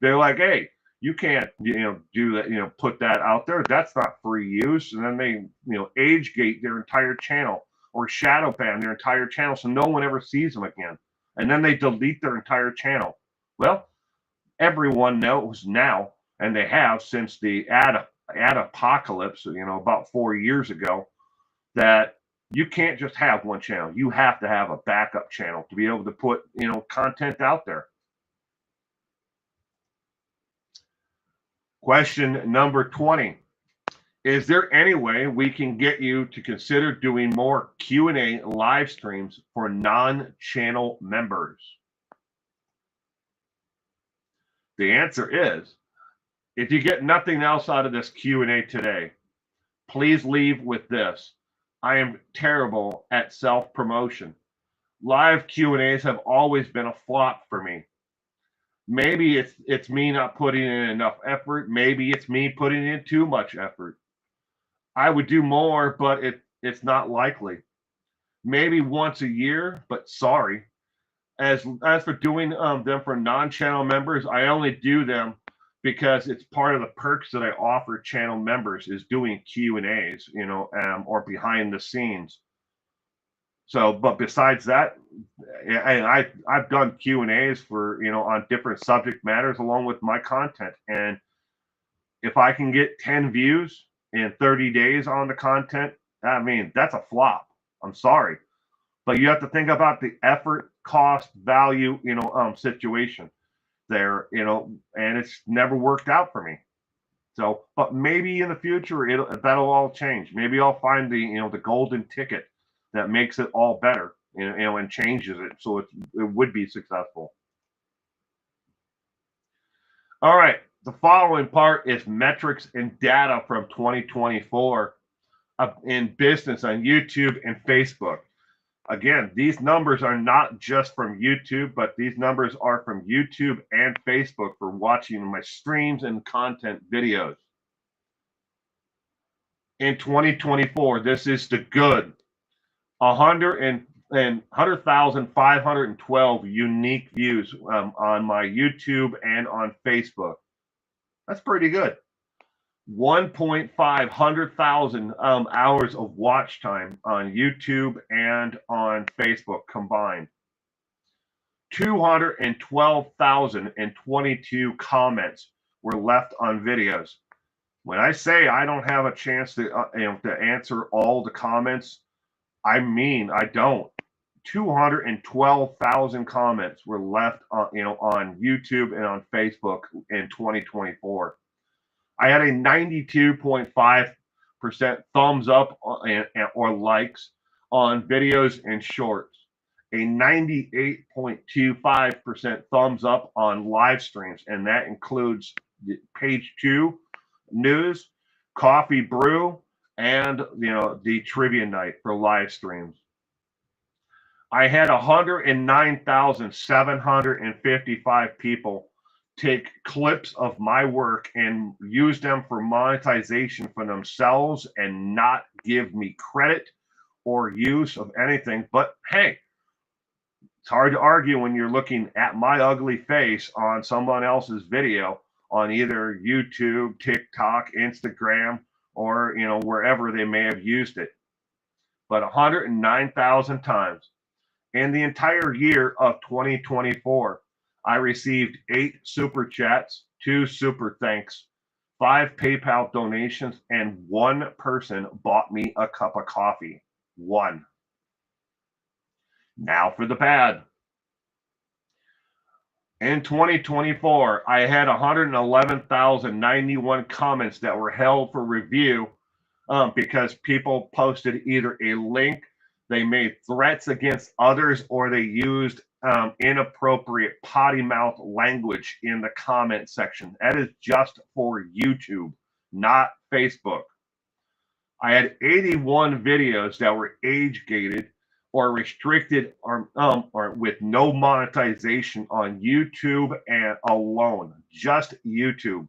They're like, hey, you can't, do that, put that out there. That's not free use. And then they, age gate their entire channel, or shadow ban their entire channel, so no one ever sees them again. And then they delete their entire channel. Well, everyone knows now, and they have since the ad apocalypse, about 4 years ago, that you can't just have one channel. You have to have a backup channel to be able to put, content out there. Question number 20. Is there any way we can get you to consider doing more Q&A live streams for non-channel members? The answer is, if you get nothing else out of this Q&A today, please leave with this. I am terrible at self-promotion. Live Q&As have always been a flop for me. Maybe it's me not putting in enough effort. Maybe it's me putting in too much effort. I would do more, but it's not likely. Maybe once a year, but sorry. As for doing them for non-channel members, I only do them because it's part of the perks that I offer channel members, is doing Q&As, or behind the scenes. So, but besides that, and I've done Q&As for, on different subject matters along with my content. And if I can get 10 views in 30 days on the content, I mean, that's a flop. I'm sorry. But you have to think about the effort, cost, value, situation. there, and it's never worked out for me. So, but maybe in the future that'll all change. Maybe I'll find the golden ticket that makes it all better, and changes it so it would be successful. All right, the following part is metrics and data from 2024 in business on YouTube and Facebook. Again, these numbers are not just from YouTube, but these numbers are from YouTube and Facebook for watching my streams and content videos. In 2024, this is the good. 100,512 unique views on my YouTube and on Facebook. That's pretty good. 1,500,000 hours of watch time on YouTube and on Facebook combined. 212,022 comments were left on videos. When I say I don't have a chance to answer all the comments, I mean I don't. 212,000 comments were left on YouTube and on Facebook in 2024. I had a 92.5% thumbs up or likes on videos and shorts. A 98.25% thumbs up on live streams, and that includes page 2 news, coffee brew, and the trivia night for live streams. I had 109,755 people take clips of my work and use them for monetization for themselves and not give me credit or use of anything. But hey, it's hard to argue when you're looking at my ugly face on someone else's video on either YouTube, TikTok, Instagram, or wherever they may have used it. But 109,000 times. In the entire year of 2024, I received 8 super chats, 2 super thanks, 5 PayPal donations, and 1 person bought me a cup of coffee. 1. Now for the bad. In 2024, I had 111,091 comments that were held for review because people posted either a link, they made threats against others, or they used inappropriate potty mouth language in the comment section. That is just for YouTube, not Facebook. I had 81 videos that were age gated or restricted or with no monetization on YouTube and alone, just YouTube.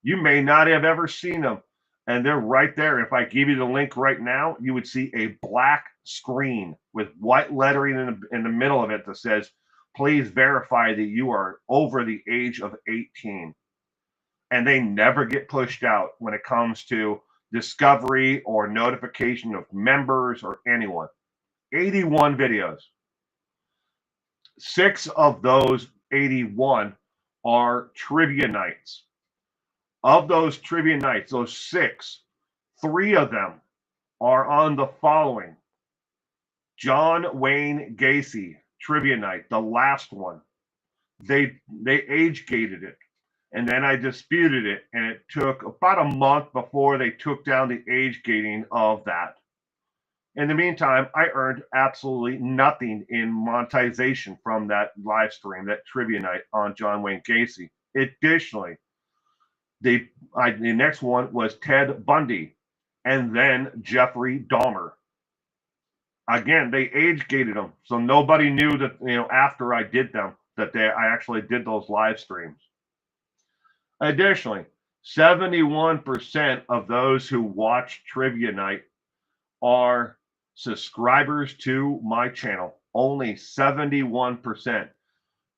You may not have ever seen them, and they're right there. If I give you the link right now, you would see a black screen with white lettering in the middle of it that says, please verify that you are over the age of 18. And they never get pushed out when it comes to discovery or notification of members or anyone. 81 videos. 6 of those 81 are trivia nights. Of those trivia nights, those 6, 3 of them are on the following. John Wayne Gacy trivia night, the last one. They age gated it, and then I disputed it, and it took about a month before they took down the age gating of that. In the meantime, I earned absolutely nothing in monetization from that live stream, that trivia night on John Wayne Gacy. Additionally, the next one was Ted Bundy, and then Jeffrey Dahmer. Again, they age gated them, so nobody knew that after I did them that I actually did those live streams. Additionally, 71% of those who watch Trivia Night are subscribers to my channel. Only 71%.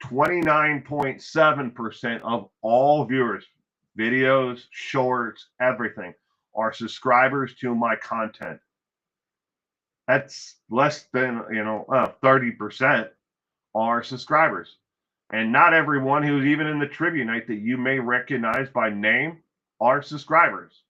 29.7% of all viewers, videos, shorts, everything, are subscribers to my content. That's less than 30% are subscribers. And not everyone who's even in the trivia night that you may recognize by name are subscribers.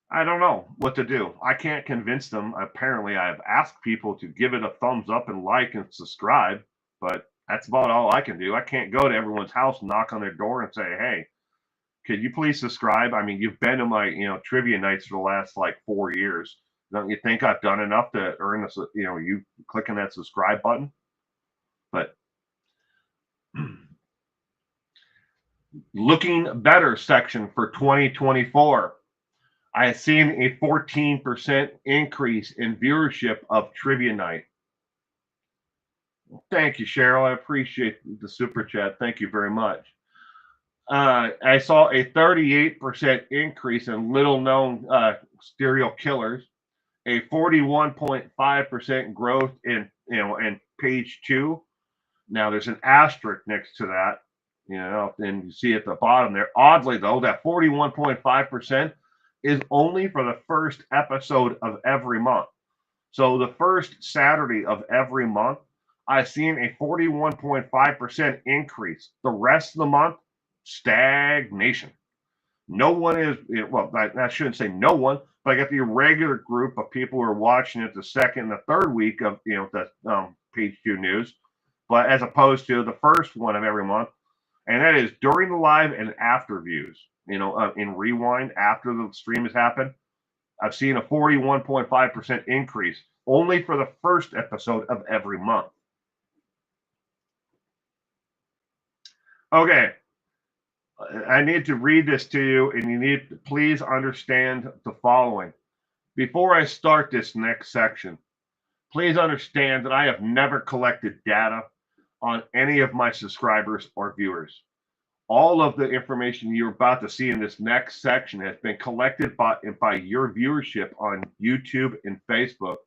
I don't know what to do. I can't convince them. Apparently, I have asked people to give it a thumbs up and like and subscribe, but That's about all I can do. I can't go to everyone's house and knock on their door and say, hey, could you please subscribe? I mean, you've been to my, trivia nights for the last like 4 years. Don't you think I've done enough to earn this, you clicking that subscribe button? But looking better section for 2024. I have seen a 14% increase in viewership of Trivia Night. Thank you, Cheryl. I appreciate the super chat. Thank you very much. I saw a 38% increase in little known serial killers, a 41.5% growth in page 2. Now there's an asterisk next to that, and you see at the bottom there. Oddly though, that 41.5% is only for the first episode of every month. So the first Saturday of every month, I've seen a 41.5% increase. The rest of the month, stagnation. No one is, well, I shouldn't say no one, but I got the irregular group of people who are watching it the second and the third week of, the page 2 news, but as opposed to the first one of every month, and that is during the live and after views, in rewind after the stream has happened. I've seen a 41.5% increase only for the first episode of every month. Okay. I need to read this to you, and you need to please understand the following. Before I start this next section, please understand that I have never collected data on any of my subscribers or viewers. All of the information you're about to see in this next section has been collected by your viewership on YouTube and Facebook,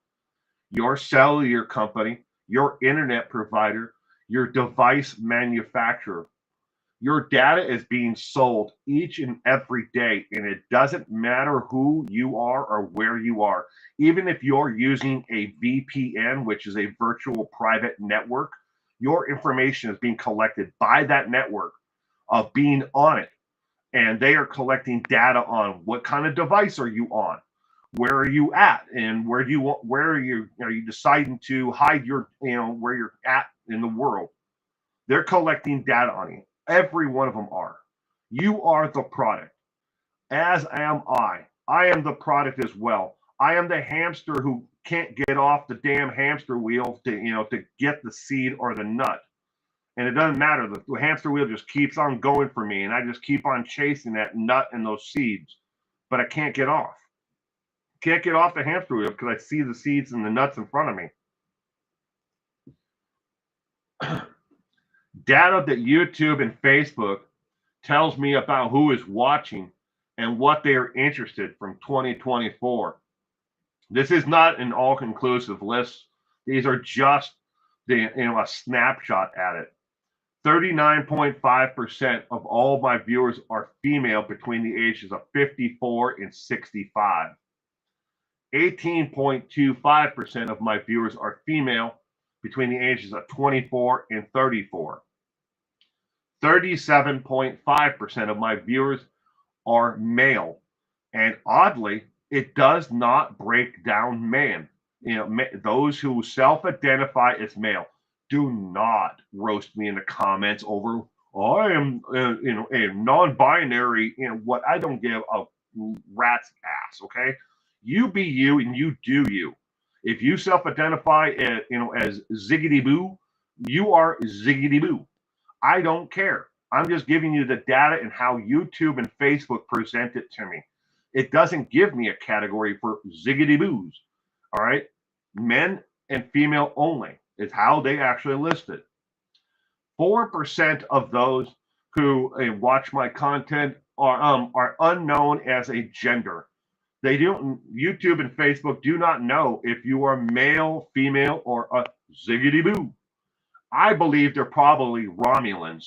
your cellular company, your internet provider, your device manufacturer. Your data is being sold each and every day, and it doesn't matter who you are or where you are. Even if you're using a VPN, which is a virtual private network, your information is being collected by that network of being on it. And they are collecting data on what kind of device are you on, where are you at, and where are you deciding to hide your, where you're at in the world. They're collecting data on you. Every one of them are. You are the product, as am I. I am the product as well. I am the hamster who can't get off the damn hamster wheel to get the seed or the nut. And it doesn't matter. The hamster wheel just keeps on going for me, and I just keep on chasing that nut and those seeds. But I can't get off. Can't get off the hamster wheel because I see the seeds and the nuts in front of me. Data that YouTube and Facebook tells me about who is watching and what they are interested from 2024. This is not an all-conclusive list. These are just a snapshot at it. 39.5% of all my viewers are female between the ages of 54 and 65. 18.25% of my viewers are female between the ages of 24 and 34. 37.5% of my viewers are male. And oddly, it does not break down man. Those who self-identify as male, do not roast me in the comments over, I am, a non-binary, what I don't give a rat's ass, okay? You be you and you do you. If you self-identify as, as Ziggity Boo, you are Ziggity Boo. I don't care. I'm just giving you the data and how YouTube and Facebook present it to me. It doesn't give me a category for Ziggity Boos. All right? Men and female only is how they actually list it. 4% of those who watch my content are unknown as a gender. They don't. YouTube and Facebook do not know if you are male, female, or a Ziggity Boo. I believe they're probably Romulans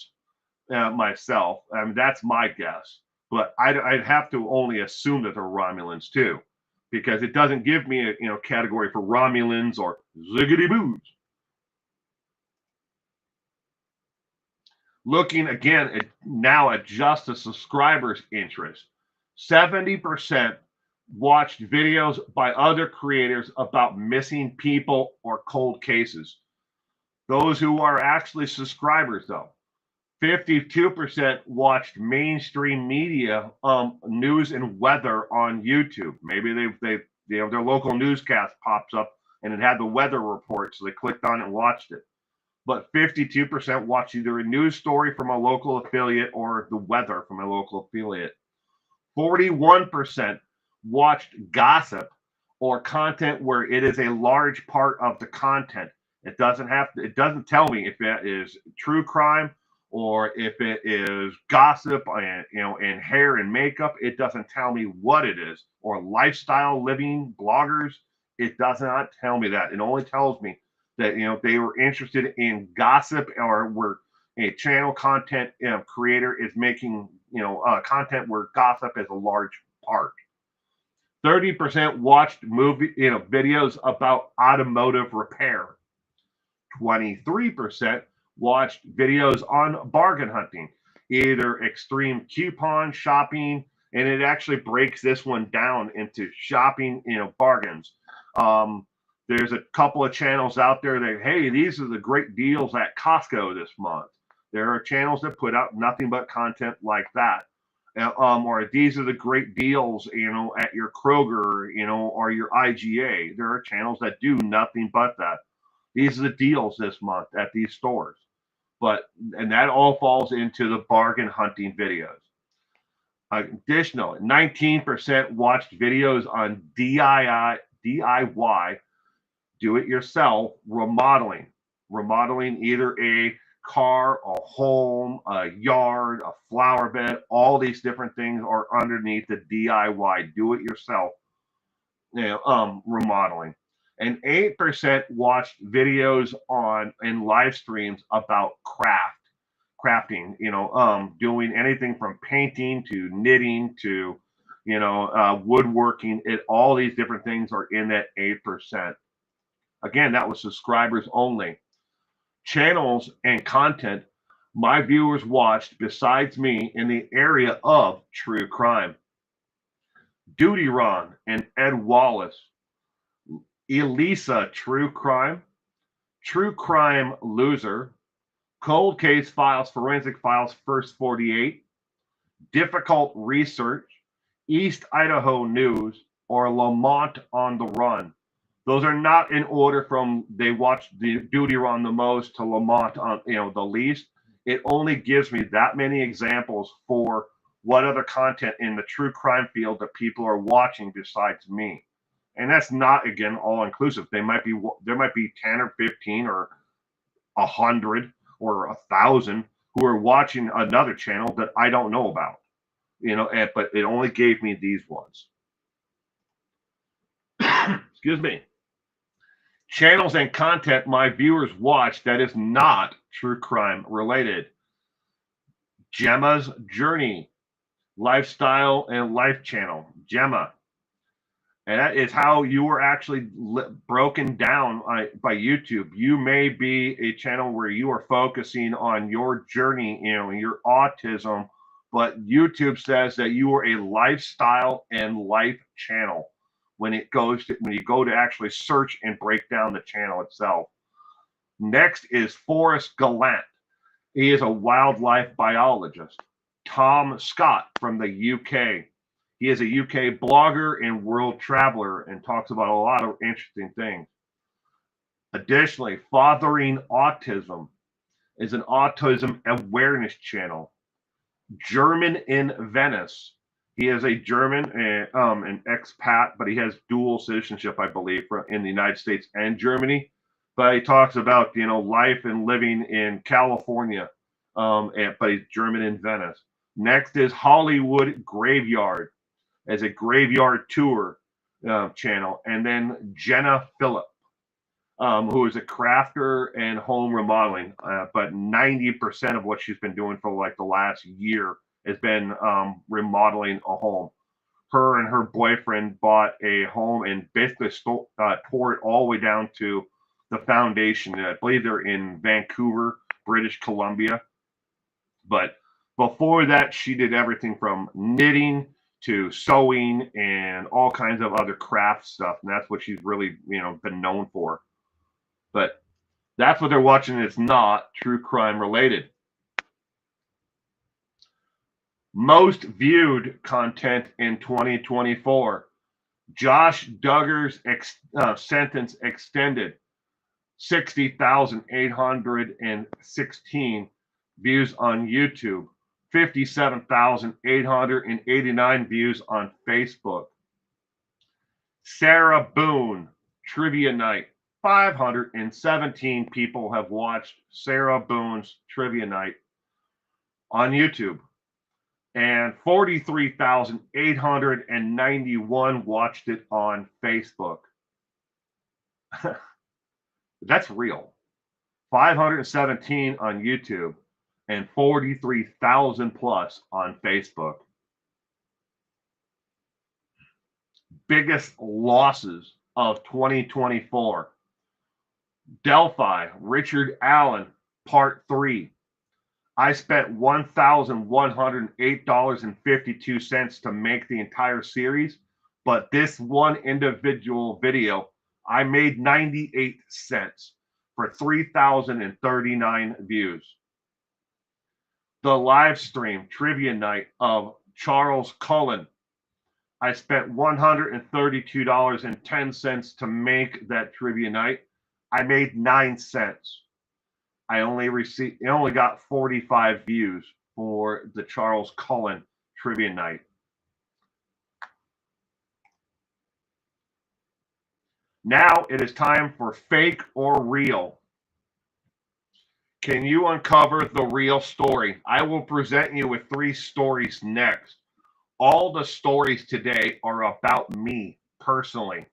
myself. I mean, that's my guess. But I'd have to only assume that they're Romulans too, because it doesn't give me a category for Romulans or Ziggity Boos. Looking again now at just the subscribers' interest, 70% watched videos by other creators about missing people or cold cases. Those who are actually subscribers, though, 52% watched mainstream media, news and weather on YouTube. Maybe they their local newscast pops up and it had the weather report, so they clicked on it and watched it. But 52% watched either a news story from a local affiliate or the weather from a local affiliate. 41% watched gossip or content where it is a large part of the content. It doesn't tell me if it is true crime or if it is gossip and and hair and makeup. It doesn't tell me what it is. Or lifestyle living bloggers. It does not tell me that. It only tells me that they were interested in gossip, or where a channel content creator is making content where gossip is a large part. 30% watched videos about automotive repair. 23% watched videos on bargain hunting, either extreme coupon shopping, and it actually breaks this one down into shopping, bargains. There's a couple of channels out there that, hey, these are the great deals at Costco this month. There are channels that put out nothing but content like that. Or these are the great deals, at your Kroger, or your IGA. There are channels that do nothing but that. These are the deals this month at these stores. And that all falls into the bargain hunting videos. Additionally, 19% watched videos on DIY, do-it-yourself remodeling. Remodeling either a car, a home, a yard, a flower bed. All these different things are underneath the DIY, do-it-yourself remodeling. And 8% watched videos on and live streams about crafting, doing anything from painting to knitting to, woodworking. All these different things are in that 8%. Again, that was subscribers only. Channels and content my viewers watched besides me in the area of true crime. Duty Ron and Ed Wallace. Elisa True Crime. True Crime Loser. Cold Case Files, Forensic Files, First 48. Difficult Research. East Idaho News, or Lamont on the Run. Those are not in order from they watched the Duty Run the most to Lamont on the least. It only gives me that many examples for what other content in the true crime field that people are watching besides me. And that's not, again, all inclusive. There might be 10 or 15 or 100 or 1,000 who are watching another channel that I don't know about. But it only gave me these ones. Excuse me. Channels and content my viewers watch that is not true crime related. Gemma's Journey, Lifestyle and Life Channel, Gemma. And that is how you are actually broken down by YouTube. You may be a channel where you are focusing on your journey, your autism, but YouTube says that you are a lifestyle and life channel when you go to actually search and break down the channel itself. Next is Forrest Gallant. He is a wildlife biologist. Tom Scott from the UK. He is a UK blogger and world traveler and talks about a lot of interesting things. Additionally, Fathering Autism is an autism awareness channel. German in Venice. He is a German, an expat, but he has dual citizenship, I believe, in the United States and Germany. But he talks about, life and living in California, but he's German in Venice. Next is Hollywood Graveyard as a graveyard tour channel. And then Jenna Phillip, who is a crafter and home remodeling. But 90% of what she's been doing for like the last year has been remodeling a home. Her and her boyfriend bought a home and basically tore it all the way down to the foundation. I believe they're in Vancouver, British Columbia. But before that, she did everything from knitting to sewing and all kinds of other craft stuff. And that's what she's really, been known for. But That's what they're watching. It's not true crime related. Most viewed content in 2024. Josh Duggar's sentence extended. 60,816 views on YouTube. 57,889 views on Facebook. Sarah Boone, Trivia Night. 517 people have watched Sarah Boone's Trivia Night on YouTube. And 43,891 watched it on Facebook. That's real. 517 on YouTube and 43,000 plus on Facebook. Biggest losses of 2024. Delphi, Richard Allen, Part 3. I spent $1,108.52 to make the entire series, but this one individual video, I made 98 cents for 3,039 views. The live stream trivia night of Charles Cullen. I spent $132.10 to make that trivia night. I made 9 cents. I only got 45 views for the Charles Cullen trivia night. Now it is time for fake or real. Can you uncover the real story? I will present you with 3 stories next. All the stories today are about me personally.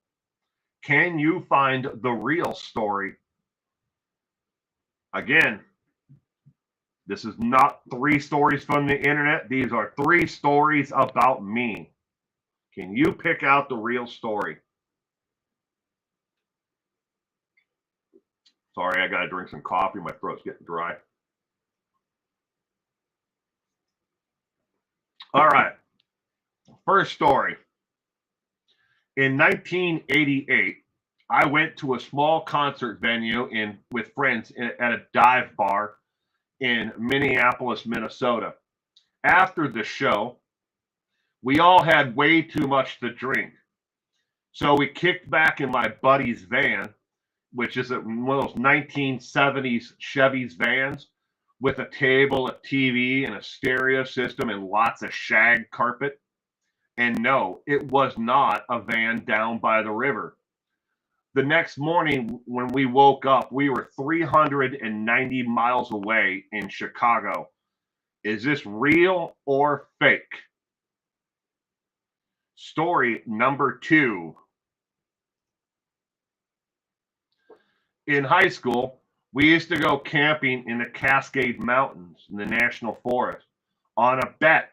Can you find the real story? Again, this is not 3 stories from the internet. These are 3 stories about me. Can you pick out the real story? Sorry, I got to drink some coffee. My throat's getting dry. All right. First story. In 1988, I went to a small concert venue with friends at a dive bar in Minneapolis, Minnesota. After the show, we all had way too much to drink. So we kicked back in my buddy's van, which is one of those 1970s Chevy's vans with a table, a TV, and a stereo system and lots of shag carpet. And no, it was not a van down by the river. The next morning when we woke up, we were 390 miles away in Chicago. Is this real or fake? Story number 2. In high school, we used to go camping in the Cascade Mountains in the National Forest on a bet.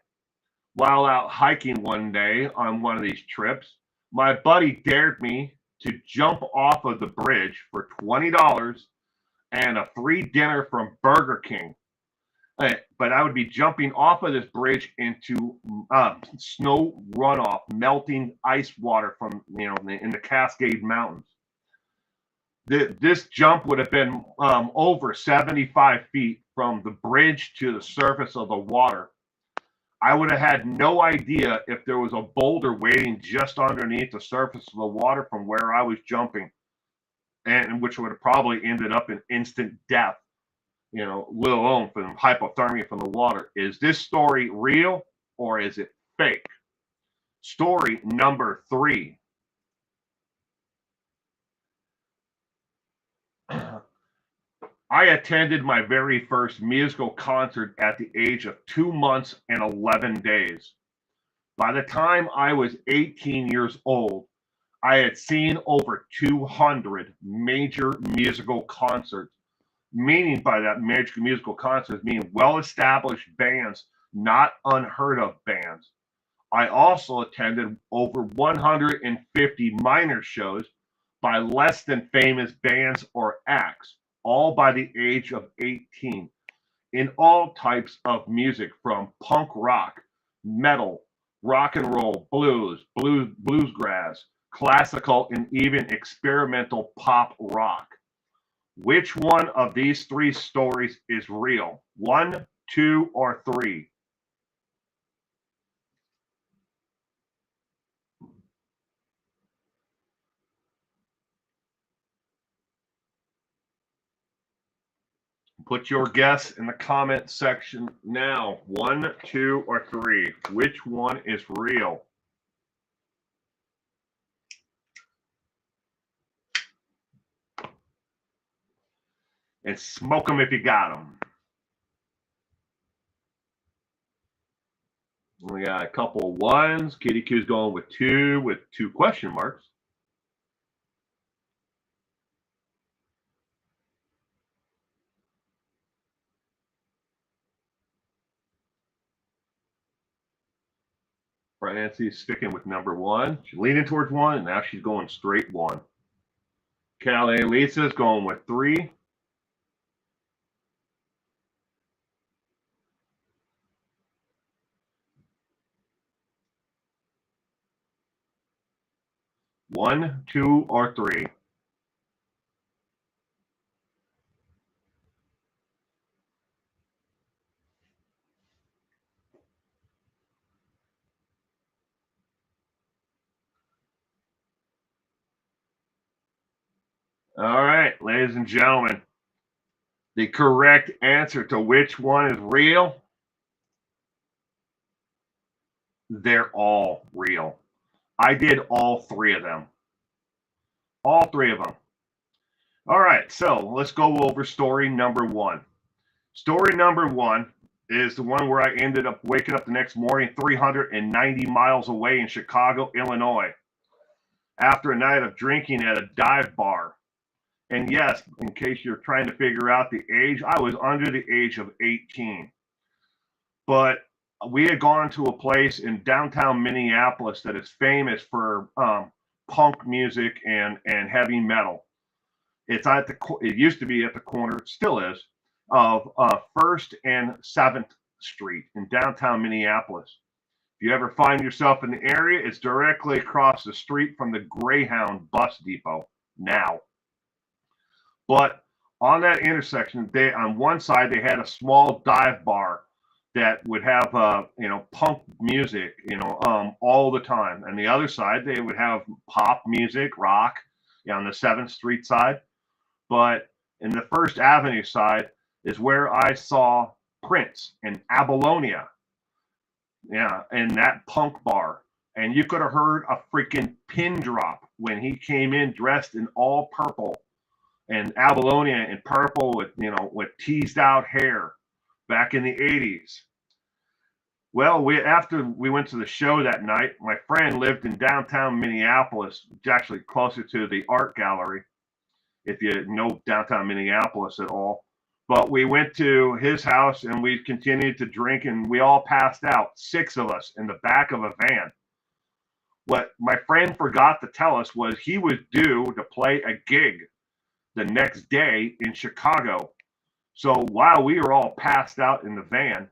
While out hiking one day on one of these trips, my buddy dared me to jump off of the bridge for $20 and a free dinner from Burger King. But I would be jumping off of this bridge into snow runoff, melting ice water from, in the Cascade Mountains. This jump would have been over 75 feet from the bridge to the surface of the water. I would have had no idea if there was a boulder waiting just underneath the surface of the water from where I was jumping, and which would have probably ended up in instant death, let alone from hypothermia from the water. Is this story real or is it fake? Story number 3. I attended my very first musical concert at the age of 2 months and 11 days. By the time I was 18 years old, I had seen over 200 major musical concerts, meaning by that major musical concerts, meaning well-established bands, not unheard of bands. I also attended over 150 minor shows by less than famous bands or acts, all by the age of 18, in all types of music from punk rock, metal, rock and roll, bluegrass, classical, and even experimental pop rock. Which one of these three stories is real? 1, 2, or 3? Put your guess in the comment section now. 1, 2, or 3. Which one is real? And smoke them if you got them. We got a couple ones. Kitty Q's going with 2 with 2 question marks. Francie's sticking with number 1. She's leaning towards 1, and now she's going straight 1. Callie Lisa's going with 3. One, 2, or 3. All right, ladies and gentlemen, the correct answer to which one is real, they're all real. I did all 3 of them. All 3 of them. All right, so let's go over story number 1. Story number 1 is the one where I ended up waking up the next morning 390 miles away in Chicago, Illinois, after a night of drinking at a dive bar. And yes, in case you're trying to figure out the age, I was under the age of 18. But we had gone to a place in downtown Minneapolis that is famous for punk music and heavy metal. It's at it used to be at the corner, it still is, of 1st and 7th Street in downtown Minneapolis. If you ever find yourself in the area, it's directly across the street from the Greyhound bus depot now. But on that intersection, on one side, they had a small dive bar that would have, punk music, all the time. And the other side, they would have pop music, rock, on the 7th Street side. But in the First Avenue side is where I saw Prince in Apollonia. Yeah, in that punk bar. And you could have heard a freaking pin drop when he came in dressed in all purple. And Apollonia in purple with teased out hair back in the 80s. Well, after we went to the show that night, my friend lived in downtown Minneapolis, actually closer to the art gallery, if you know downtown Minneapolis at all. But we went to his house and we continued to drink, and we all passed out, 6 of us in the back of a van. What my friend forgot to tell us was he was due to play a gig the next day in Chicago. So while we were all passed out in the van,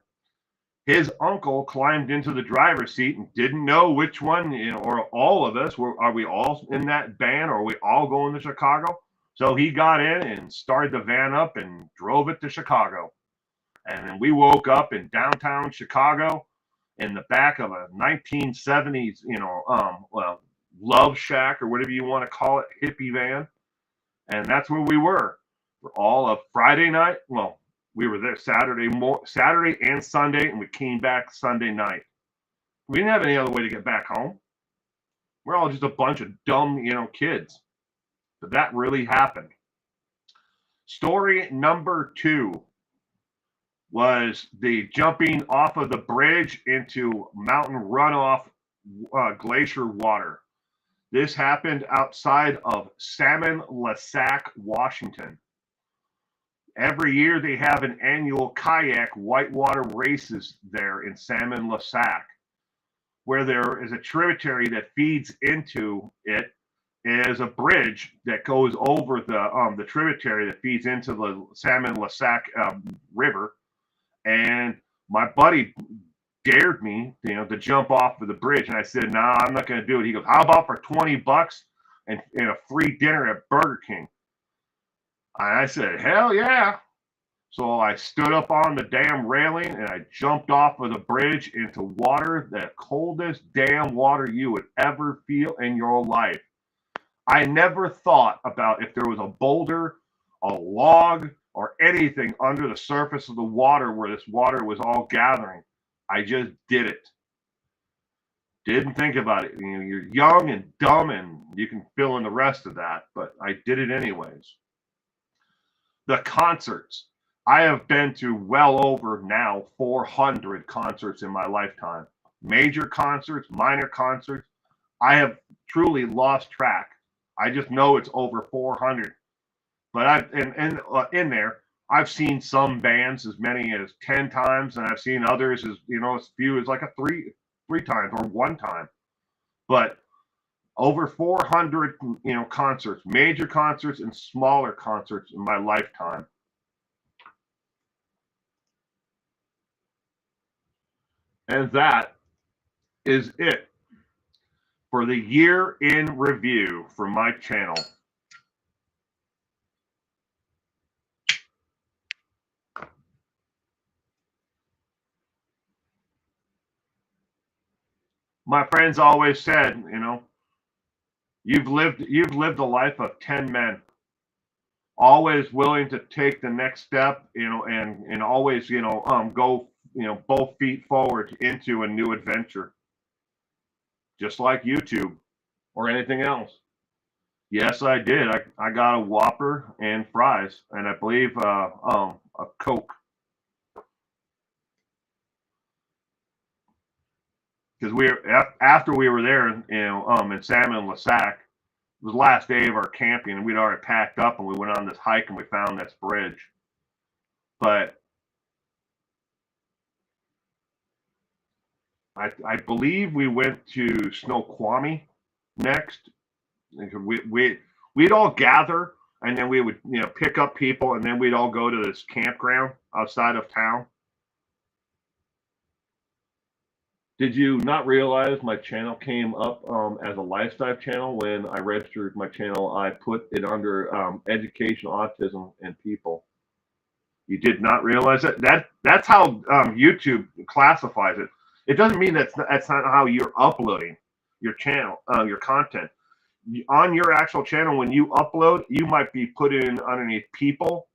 his uncle climbed into the driver's seat and didn't know which one, or all of us, are we all in that van, or are we all going to Chicago? So he got in and started the van up and drove it to Chicago. And then we woke up in downtown Chicago in the back of a 1970s, love shack or whatever you want to call it, hippie van. And that's where we were for all of Friday night. Well, we were there Saturday and Sunday, and we came back Sunday night. We didn't have any other way to get back home. We're all just a bunch of dumb, kids. But that really happened. Story number 2 was the jumping off of the bridge into mountain runoff glacier water. This happened outside of Salmon-Lesac, Washington. Every year they have an annual kayak whitewater races there in Salmon-Lesac, where there is a tributary that feeds into it. Is a bridge that goes over the tributary that feeds into the Salmon-Lesac River. And my buddy dared me, to jump off of the bridge. And I said, nah, I'm not going to do it. He goes, how about for $20 and a free dinner at Burger King? I said, hell yeah. So I stood up on the damn railing and I jumped off of the bridge into water, the coldest damn water you would ever feel in your life. I never thought about if there was a boulder, a log, or anything under the surface of the water where this water was all gathering. I just did it. Didn't think about it. You know, you're young and dumb and you can fill in the rest of that, but I did it anyways. The concerts. I have been to well over now 400 concerts in my lifetime. Major concerts, minor concerts. I have truly lost track. I just know it's over 400. But I've in there, I've seen some bands as many as 10 times, and I've seen others as as few as like a three times or one time. But over 400 concerts, major concerts and smaller concerts in my lifetime. And that is it for the year in review for my channel. My friends always said, you've lived a life of 10 men, always willing to take the next step, and always, go, both feet forward into a new adventure. Just like YouTube or anything else. Yes, I did. I got a Whopper and fries, and I believe a Coke. Because after we were there, in Salmon Lasac, it was the last day of our camping, and we'd already packed up, and we went on this hike, and we found this bridge. But I believe we went to Snoqualmie next. We'd all gather, and then we would pick up people, and then we'd all go to this campground outside of town. Did you not realize my channel came up as a lifestyle channel? When I registered my channel, I put it under education, autism, and people. You did not realize it? That's how YouTube classifies it. It doesn't mean that's not how you're uploading your channel, your content. On your actual channel, when you upload, you might be put in underneath people,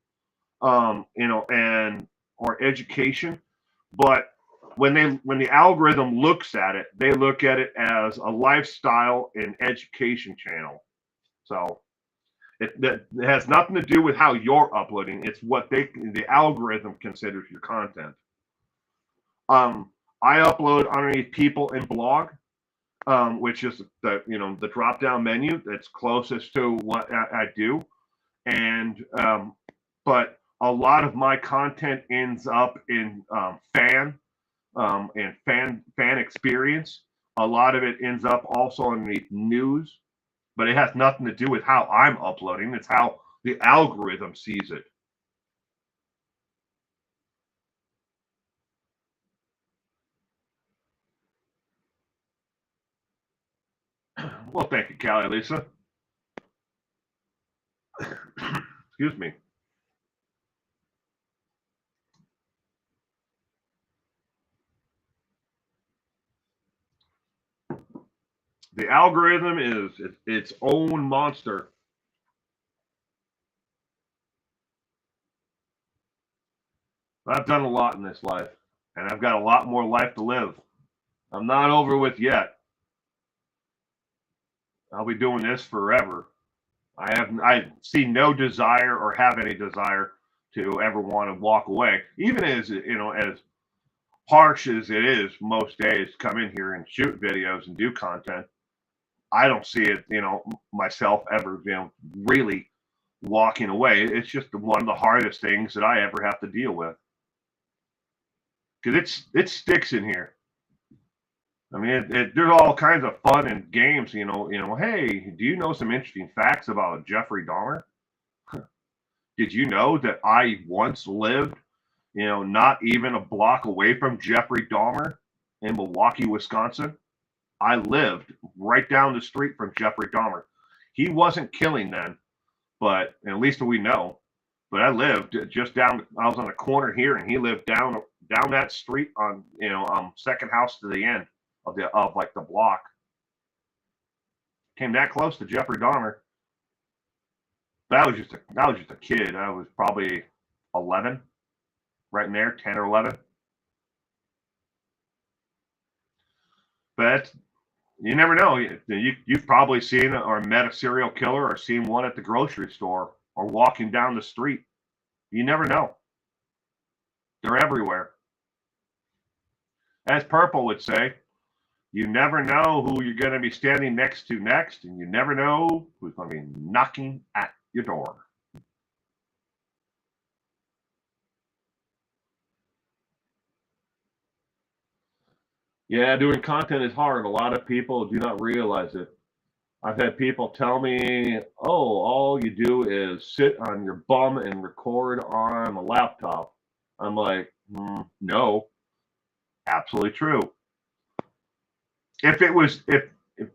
and or education, but when the algorithm looks at it, they look at it as a lifestyle and education channel. So it has nothing to do with how you're uploading. It's what the algorithm considers your content. I upload underneath people and blog, which is the drop down menu that's closest to what I do, and but a lot of my content ends up in fan experience. A lot of it ends up also underneath news, but it has nothing to do with how I'm uploading. It's how the algorithm sees it. Well, thank you, Callie Lisa. Excuse me. The algorithm is its own monster. I've done a lot in this life, and I've got a lot more life to live. I'm not over with yet. I'll be doing this forever. I see no desire or have any desire to ever want to walk away, even as as harsh as it is most days, come in here and shoot videos and do content. I don't see it, myself ever, really walking away. It's just one of the hardest things that I ever have to deal with, because it sticks in here. I mean, there's all kinds of fun and games, hey, do you know some interesting facts about Jeffrey Dahmer? Did you know that I once lived, not even a block away from Jeffrey Dahmer in Milwaukee, Wisconsin? I lived right down the street from Jeffrey Dahmer. He wasn't killing then, but at least we know. But I lived just down. I was on the corner here, and he lived down that street on second house to the end of like the block. Came that close to Jeffrey Dahmer. But I was just a kid. I was probably 11, right in there, 10 or 11. But you never know. You've probably seen or met a serial killer or seen one at the grocery store or walking down the street. You never know. They're everywhere. As Purple would say, you never know who you're going to be standing next to next, and you never know who's going to be knocking at your door. Yeah, doing content is hard. A lot of people do not realize it. I've had people tell me, oh, all you do is sit on your bum and record on a laptop. I'm like, no, absolutely true. If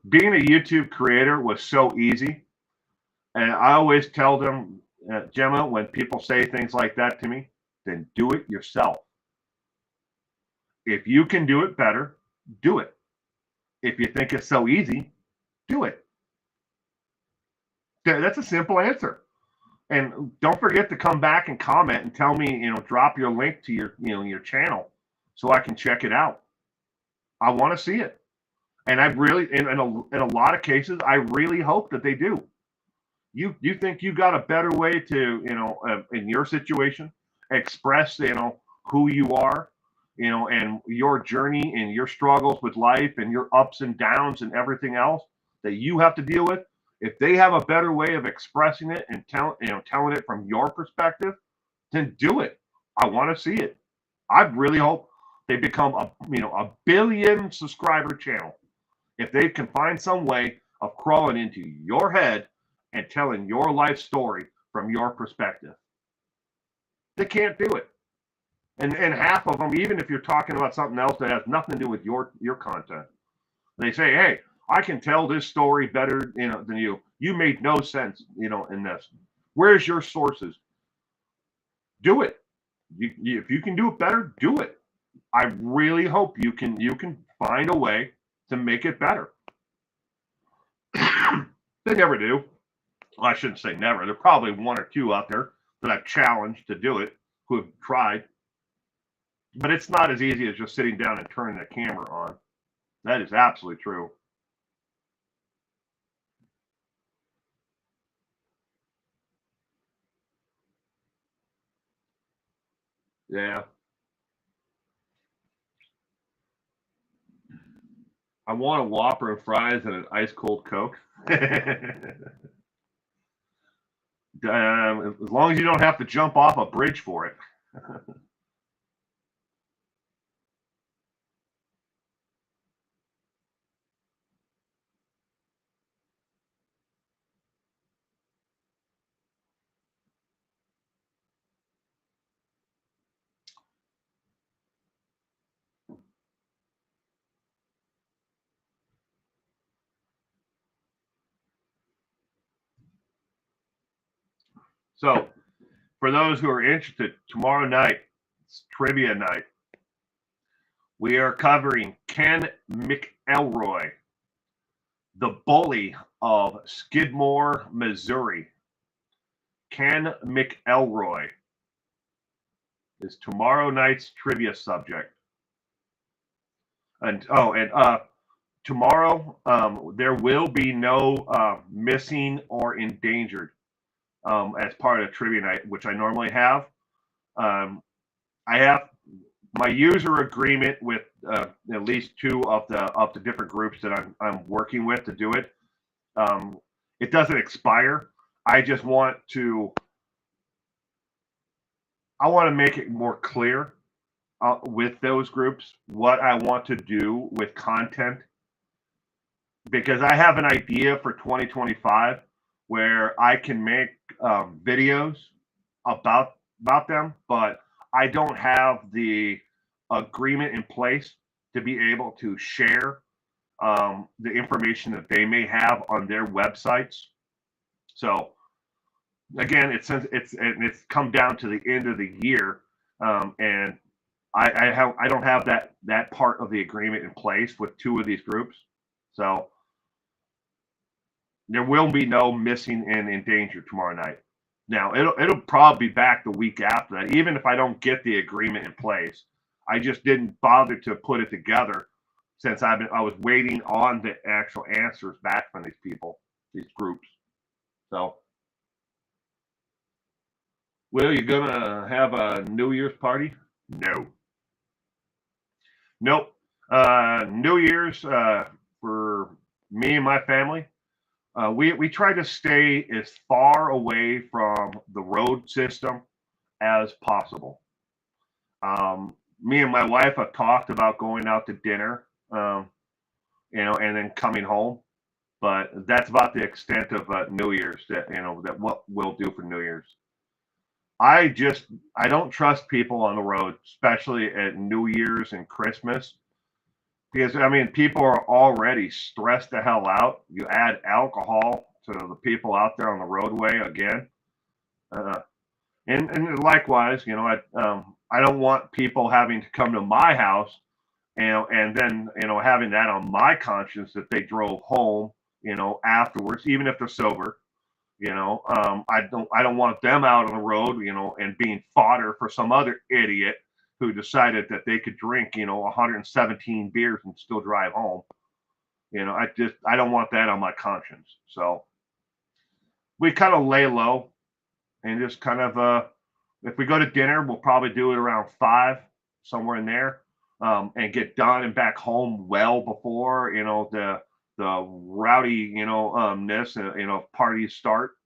being a YouTube creator was so easy, and I always tell them, Gemma, when people say things like that to me, then do it yourself. If you can do it better, do it. If you think it's so easy, do it. That's a simple answer. And don't forget to come back and comment and tell me, drop your link to your channel so I can check it out. I want to see it. And I really, in a lot of cases, I really hope that they do. You think you got a better way to, in your situation, express, who you are, and your journey and your struggles with life and your ups and downs and everything else that you have to deal with. If they have a better way of expressing it and telling it from your perspective, then do it. I want to see it. I really hope they become a billion subscriber channel. If they can find some way of crawling into your head and telling your life story from your perspective, they can't do it. And half of them, even if you're talking about something else that has nothing to do with your content, they say, hey, I can tell this story better, than you. You made no sense, in this. Where's your sources? Do it. If you can do it better, do it. I really hope you can find a way to make it better. They never do. Well, I shouldn't say never. There are probably one or two out there that I've challenged to do it who have tried. But it's not as easy as just sitting down and turning the camera on. That is absolutely true. Yeah. I want a Whopper and fries and an ice cold Coke. As long as you don't have to jump off a bridge for it. So, for those who are interested, tomorrow night, it's trivia night. We are covering Ken McElroy, the bully of Skidmore, Missouri. Ken McElroy is tomorrow night's trivia subject. And tomorrow there will be no missing or endangered as part of trivia night, which I normally have. I have my user agreement with at least two of the different groups that I'm working with to do it. It doesn't expire. I just want to make it more clear with those groups what I want to do with content, because I have an idea for 2025 where I can make videos about them, but I don't have the agreement in place to be able to share the information that they may have on their websites. So again, it's come down to the end of the year, and I don't have that part of the agreement in place with two of these groups, so there will be no missing and endangered tomorrow night. Now it'll probably be back the week after that, even if I don't get the agreement in place. I just didn't bother to put it together since I was waiting on the actual answers back from these people, these groups. So, Will, you gonna have a New Year's party? No. Nope. New Year's for me and my family. We try to stay as far away from the road system as possible. Me and my wife have talked about going out to dinner, and then coming home. But that's about the extent of New Year's that what we'll do for New Year's. I don't trust people on the road, especially at New Year's and Christmas, because I mean people are already stressed the hell out. You add alcohol to the people out there on the roadway again, uh, and likewise, I don't want people having to come to my house, and then having that on my conscience that they drove home, afterwards, even if they're sober. I don't want them out on the road, and being fodder for some other idiot who decided that they could drink, 117 beers and still drive home. I don't want that on my conscience. So we kind of lay low and just kind of if we go to dinner, we'll probably do it around 5, somewhere in there, and get done and back home well before the rowdy ness parties start.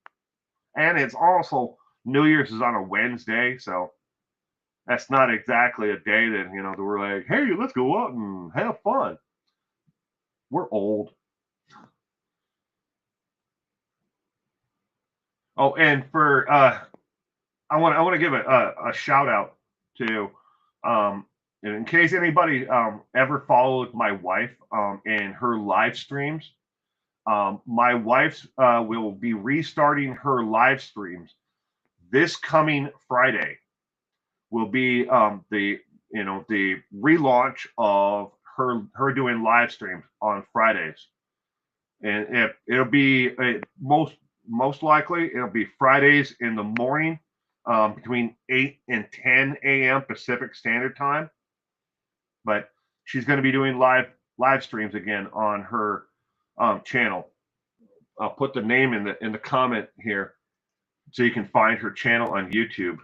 And it's also New Year's is on a Wednesday, so that's not exactly a day that that we're like, hey, let's go out and have fun. We're old. Oh, and for I want to give a shout out to in case anybody ever followed my wife in her live streams. My wife will be restarting her live streams this coming Friday. Will be the relaunch of her doing live streams on Fridays, and it'll be most likely it'll be Fridays in the morning, between 8 and 10 a.m. Pacific Standard Time. But she's going to be doing live streams again on her channel. I'll put the name in the comment here so you can find her channel on YouTube.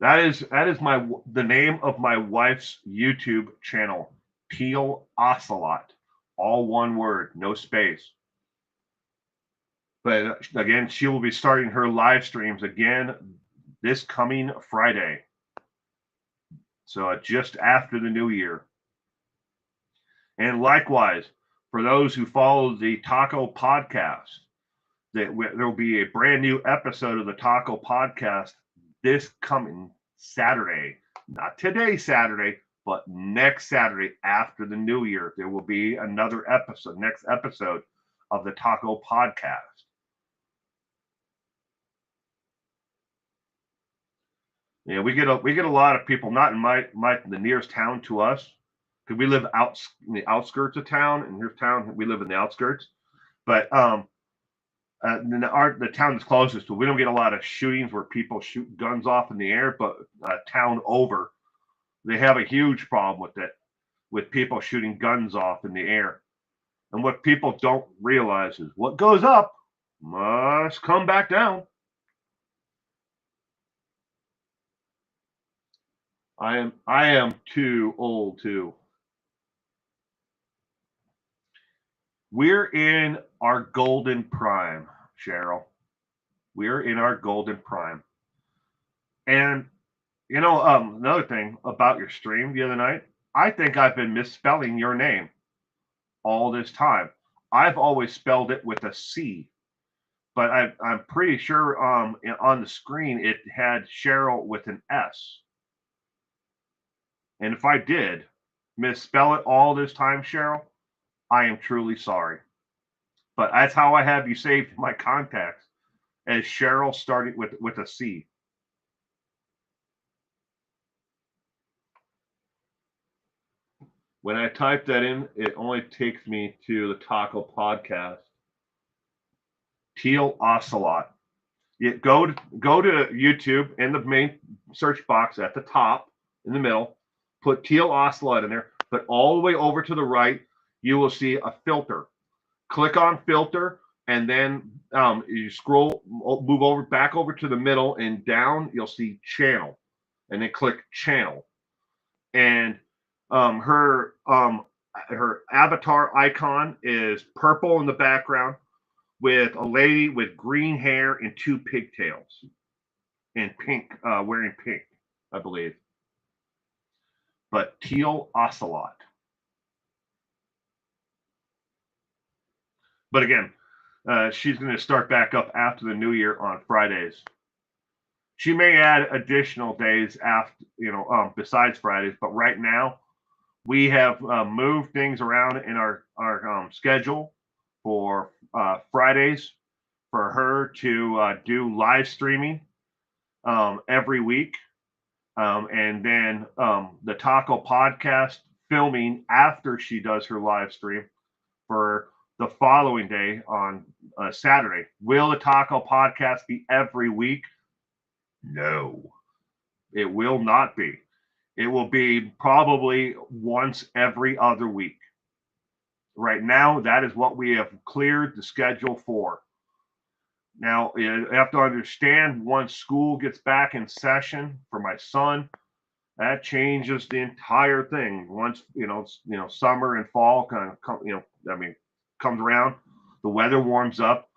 That is the name of my wife's YouTube channel, Peel Ocelot, all one word, no space. But again, she will be starting her live streams again this coming Friday. So just after the new year. And likewise, for those who follow the Taco Podcast, there will be a brand new episode of the Taco Podcast this coming Saturday. Not today, Saturday, but next Saturday after the new year. There will be another next episode of the Taco Podcast. Yeah, we get a lot of people, not in the nearest town to us, because we live out in the outskirts of town, and here's town, we live in the outskirts. But the town that's closest to, we don't get a lot of shootings where people shoot guns off in the air, but town over, they have a huge problem with it, with people shooting guns off in the air. And what people don't realize is what goes up must come back down. I am too old too. We're in our golden prime, Cheryl. We're in our golden prime. And another thing about your stream the other night, I think I've been misspelling your name all this time. I've always spelled it with a C, but I'm pretty sure on the screen it had Cheryl with an S. And if I did misspell it all this time, Cheryl, I am truly sorry. But that's how I have you saved in my contacts, as Cheryl starting with a C. When I type that in, it only takes me to the Taco Podcast. Teal Ocelot. Go to YouTube in the main search box at the top in the middle. Put Teal Ocelot in there. But all the way over to the right, you will see a filter. Click on filter, and then you scroll, move over back over to the middle, and down you'll see channel, and then click channel. And her avatar icon is purple in the background, with a lady with green hair and two pigtails, and pink, wearing pink, I believe. But Teal Ocelot. But again, she's going to start back up after the new year on Fridays. She may add additional days after, besides Fridays. But right now, we have moved things around in our schedule for Fridays for her to do live streaming every week, and then the Taco Podcast filming after she does her live stream for the following day on Saturday. Will the Taco Podcast be every week? No, it will not be. It will be probably once every other week. Right now, that is what we have cleared the schedule for. Now, you have to understand, once school gets back in session for my son, that changes the entire thing. Once summer and fall kind of comes around, the weather warms up,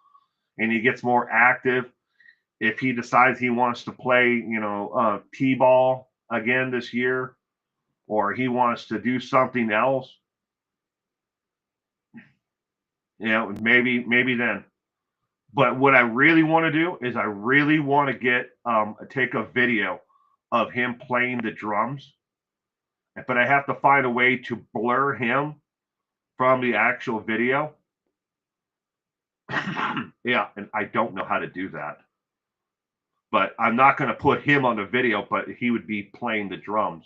and he gets more active. If he decides he wants to play, t-ball again this year, or he wants to do something else, maybe then. But what I really want to do is I really want to take a video of him playing the drums, but I have to find a way to blur him from the actual video. Yeah, and I don't know how to do that. But I'm not going to put him on the video, but he would be playing the drums.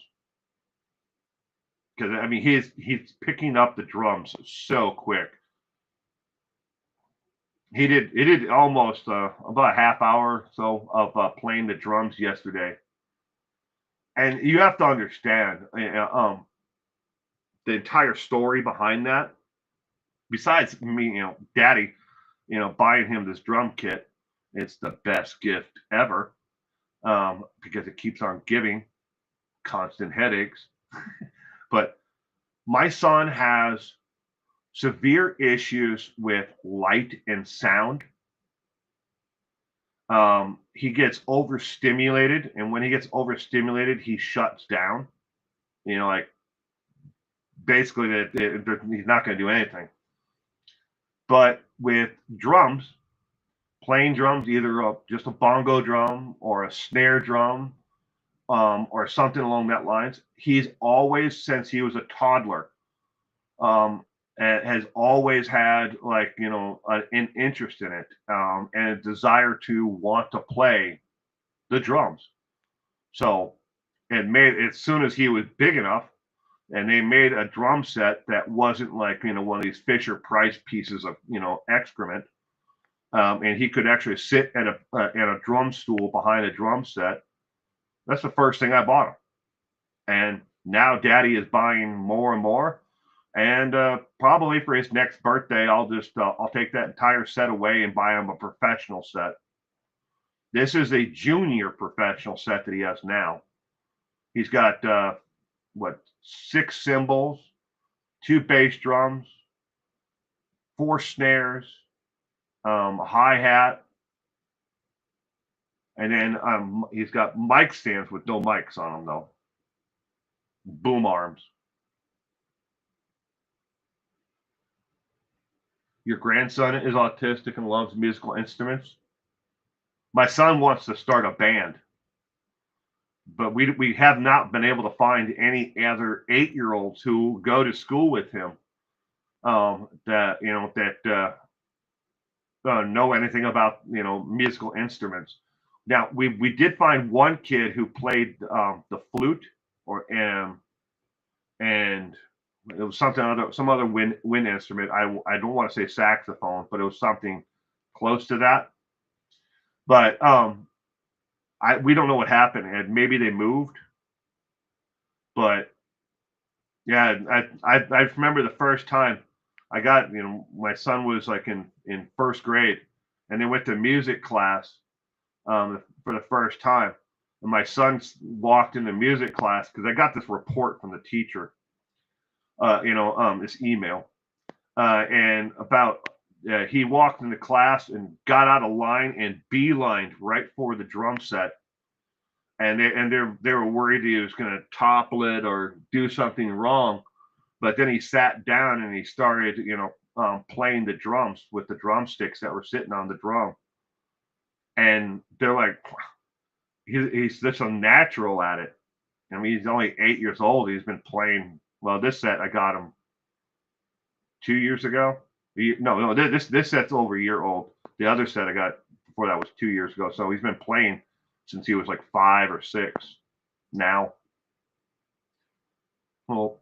Because he's picking up the drums so quick. He did almost about a half hour or so of playing the drums yesterday. And you have to understand the entire story behind that. Besides me, Daddy, buying him this drum kit, it's the best gift ever, because it keeps on giving, constant headaches. But my son has severe issues with light and sound. He gets overstimulated, and when he gets overstimulated, he shuts down. Basically, he's not going to do anything. But with drums, playing drums, either just a bongo drum or a snare drum, or something along that lines, he's always, since he was a toddler, has always had an interest in it, and a desire to want to play the drums. So as soon as he was big enough, and they made a drum set that wasn't like one of these Fisher Price pieces of excrement, and he could actually sit at a drum stool behind a drum set. That's the first thing I bought him, and now Daddy is buying more and more. And probably for his next birthday, I'll take that entire set away and buy him a professional set. This is a junior professional set that he has now. He's got 6 cymbals, 2 bass drums, 4 snares, a hi-hat, and then he's got mic stands with no mics on them though. Boom arms. Your grandson is autistic and loves musical instruments. My son wants to start a band, but we have not been able to find any other 8-year-olds who go to school with him, that know anything about musical instruments. Now we did find one kid who played the flute, or and it was some other wind instrument. I don't want to say saxophone, but it was something close to that. But we don't know what happened, and maybe they moved. But yeah, I remember the first time I got, my son was like in first grade, and they went to music class for the first time. And my son walked into music class because I got this report from the teacher, this email, and about he walked into class and got out of line and beelined right for the drum set, and they were worried he was going to topple it or do something wrong. But then he sat down and he started, playing the drums with the drumsticks that were sitting on the drum. And they're like, he's such a natural at it. I mean, he's only 8 years old. He's been playing. Well, this set I got him 2 years ago. No, this set's over a year old. The other set I got before that was 2 years ago. So he's been playing since he was like 5 or 6 now. Well,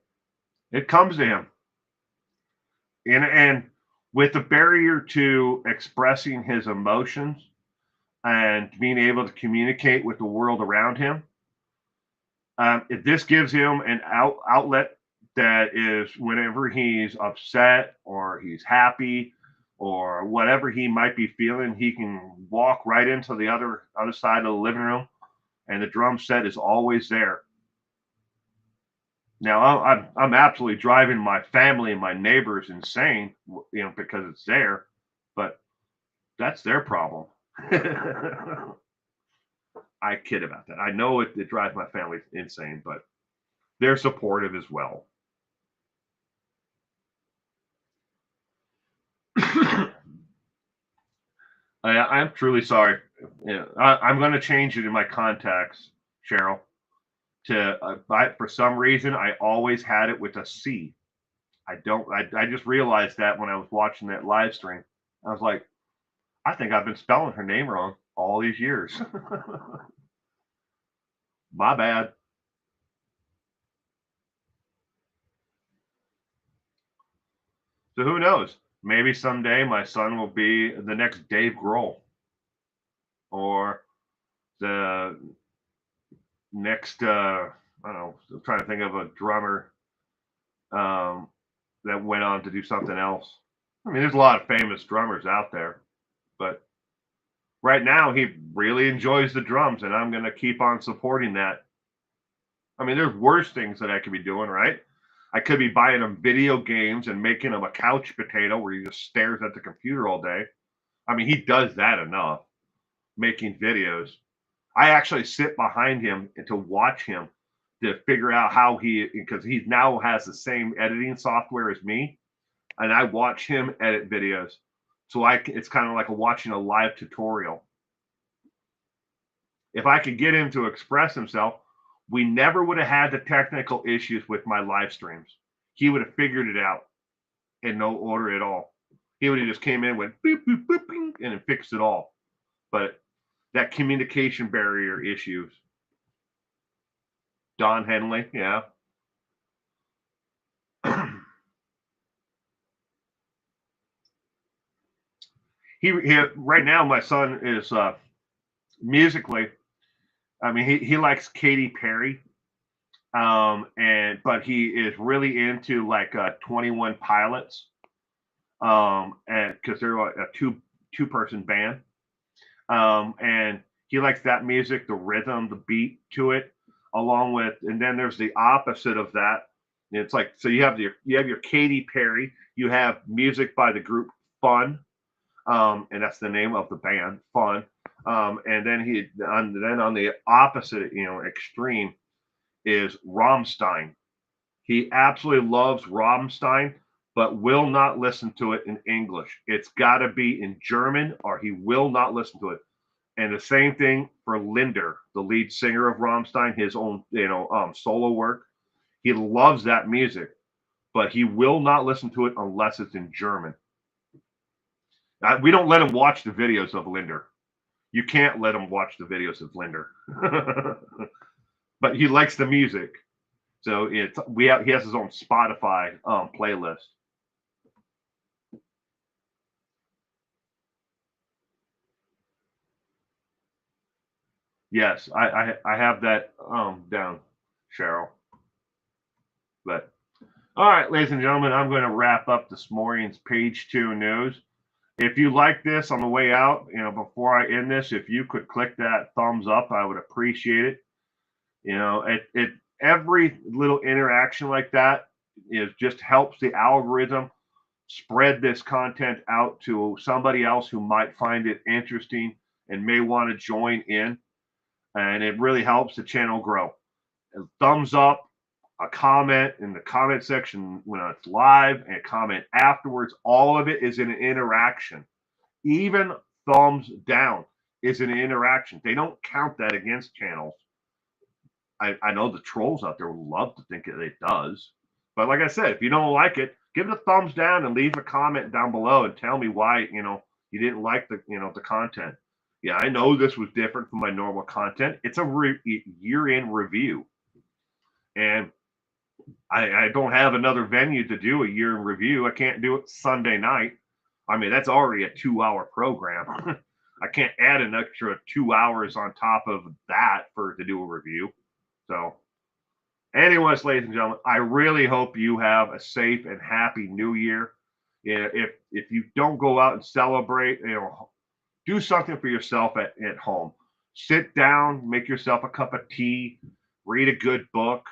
it comes to him. And with the barrier to expressing his emotions and being able to communicate with the world around him, this gives him an outlet that is whenever he's upset or he's happy or whatever he might be feeling, he can walk right into the other side of the living room, and the drum set is always there. Now I'm absolutely driving my family and my neighbors insane, because it's there, but that's their problem. I kid about that. I know it drives my family insane, but they're supportive as well. I'm truly sorry. I'm going to change it in my contacts, Cheryl. For some reason, I always had it with a C. I just realized that when I was watching that live stream. I was like, I think I've been spelling her name wrong all these years. My bad. So who knows? Maybe someday my son will be the next Dave Grohl, or the next I don't know. I'm trying to think of a drummer that went on to do something else. I mean, there's a lot of famous drummers out there, but right now he really enjoys the drums, and I'm going to keep on supporting that. I mean, there's worse things that I could be doing, right? I could be buying him video games and making him a couch potato where he just stares at the computer all day. I mean, he does that enough, making videos. I actually sit behind him to watch him to figure out because he now has the same editing software as me, and I watch him edit videos. So it's kind of like watching a live tutorial. If I could get him to express himself, we never would have had the technical issues with my live streams. He would have figured it out in no order at all. He would have just came in, went boop, boop, boop, boop, and fixed it all. But that communication barrier issues. Don Henley, yeah. he right now, my son is musically. I mean, he likes Katy Perry, but he is really into like 21 Pilots, and because they're a two person band, and he likes that music, the rhythm, the beat to it, along with, and then there's the opposite of that. It's like, so you have your Katy Perry, you have music by the group Fun, and that's the name of the band, Fun. And then on the opposite, extreme is Rammstein. He absolutely loves Rammstein, but will not listen to it in English. It's got to be in German, or he will not listen to it. And the same thing for Linder, the lead singer of Rammstein, his own, solo work. He loves that music, but he will not listen to it unless it's in German. We don't let him watch the videos of Linder. You can't let him watch the videos of Linder. But he likes the music. So he has his own Spotify playlist. Yes, I have that down, Cheryl. But all right, ladies and gentlemen, I'm going to wrap up this morning's Page 2 news. If you like this on the way out, before I end this, if you could click that thumbs up, I would appreciate it. It every little interaction like that just helps the algorithm spread this content out to somebody else who might find it interesting and may want to join in. And it really helps the channel grow. A thumbs up, a comment in the comment section when it's live, and a comment afterwards. All of it is an interaction. Even thumbs down is an interaction. They don't count that against channels. I know the trolls out there would love to think it does. But like I said, if you don't like it, give it a thumbs down and leave a comment down below and tell me why, you didn't like the content. Yeah, I know this was different from my normal content. It's a year-end review. And I don't have another venue to do a year in review. I can't do it Sunday night. I mean, that's already a 2-hour program. I can't add an extra 2 hours on top of that to do a review. So anyways, ladies and gentlemen, I really hope you have a safe and happy new year. If you don't go out and celebrate, do something for yourself at home. Sit down, make yourself a cup of tea, read a good book,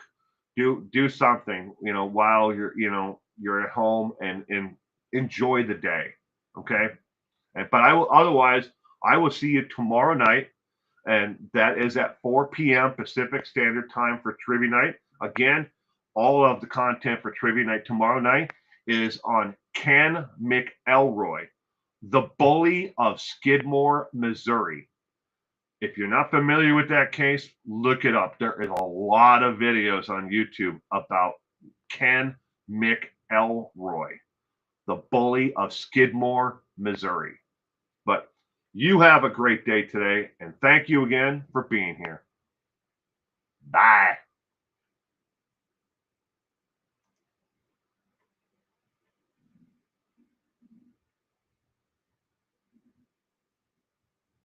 do something, while you're at home and enjoy the day. Okay. But I will see you tomorrow night, and that is at 4 p.m. Pacific Standard Time for Trivia Night. Again, all of the content for Trivia Night tomorrow night is on Ken McElroy, the bully of Skidmore, Missouri. If you're not familiar with that case, look it up. There is a lot of videos on YouTube about Ken McElroy, the bully of Skidmore, Missouri. But you have a great day today, and thank you again for being here. Bye.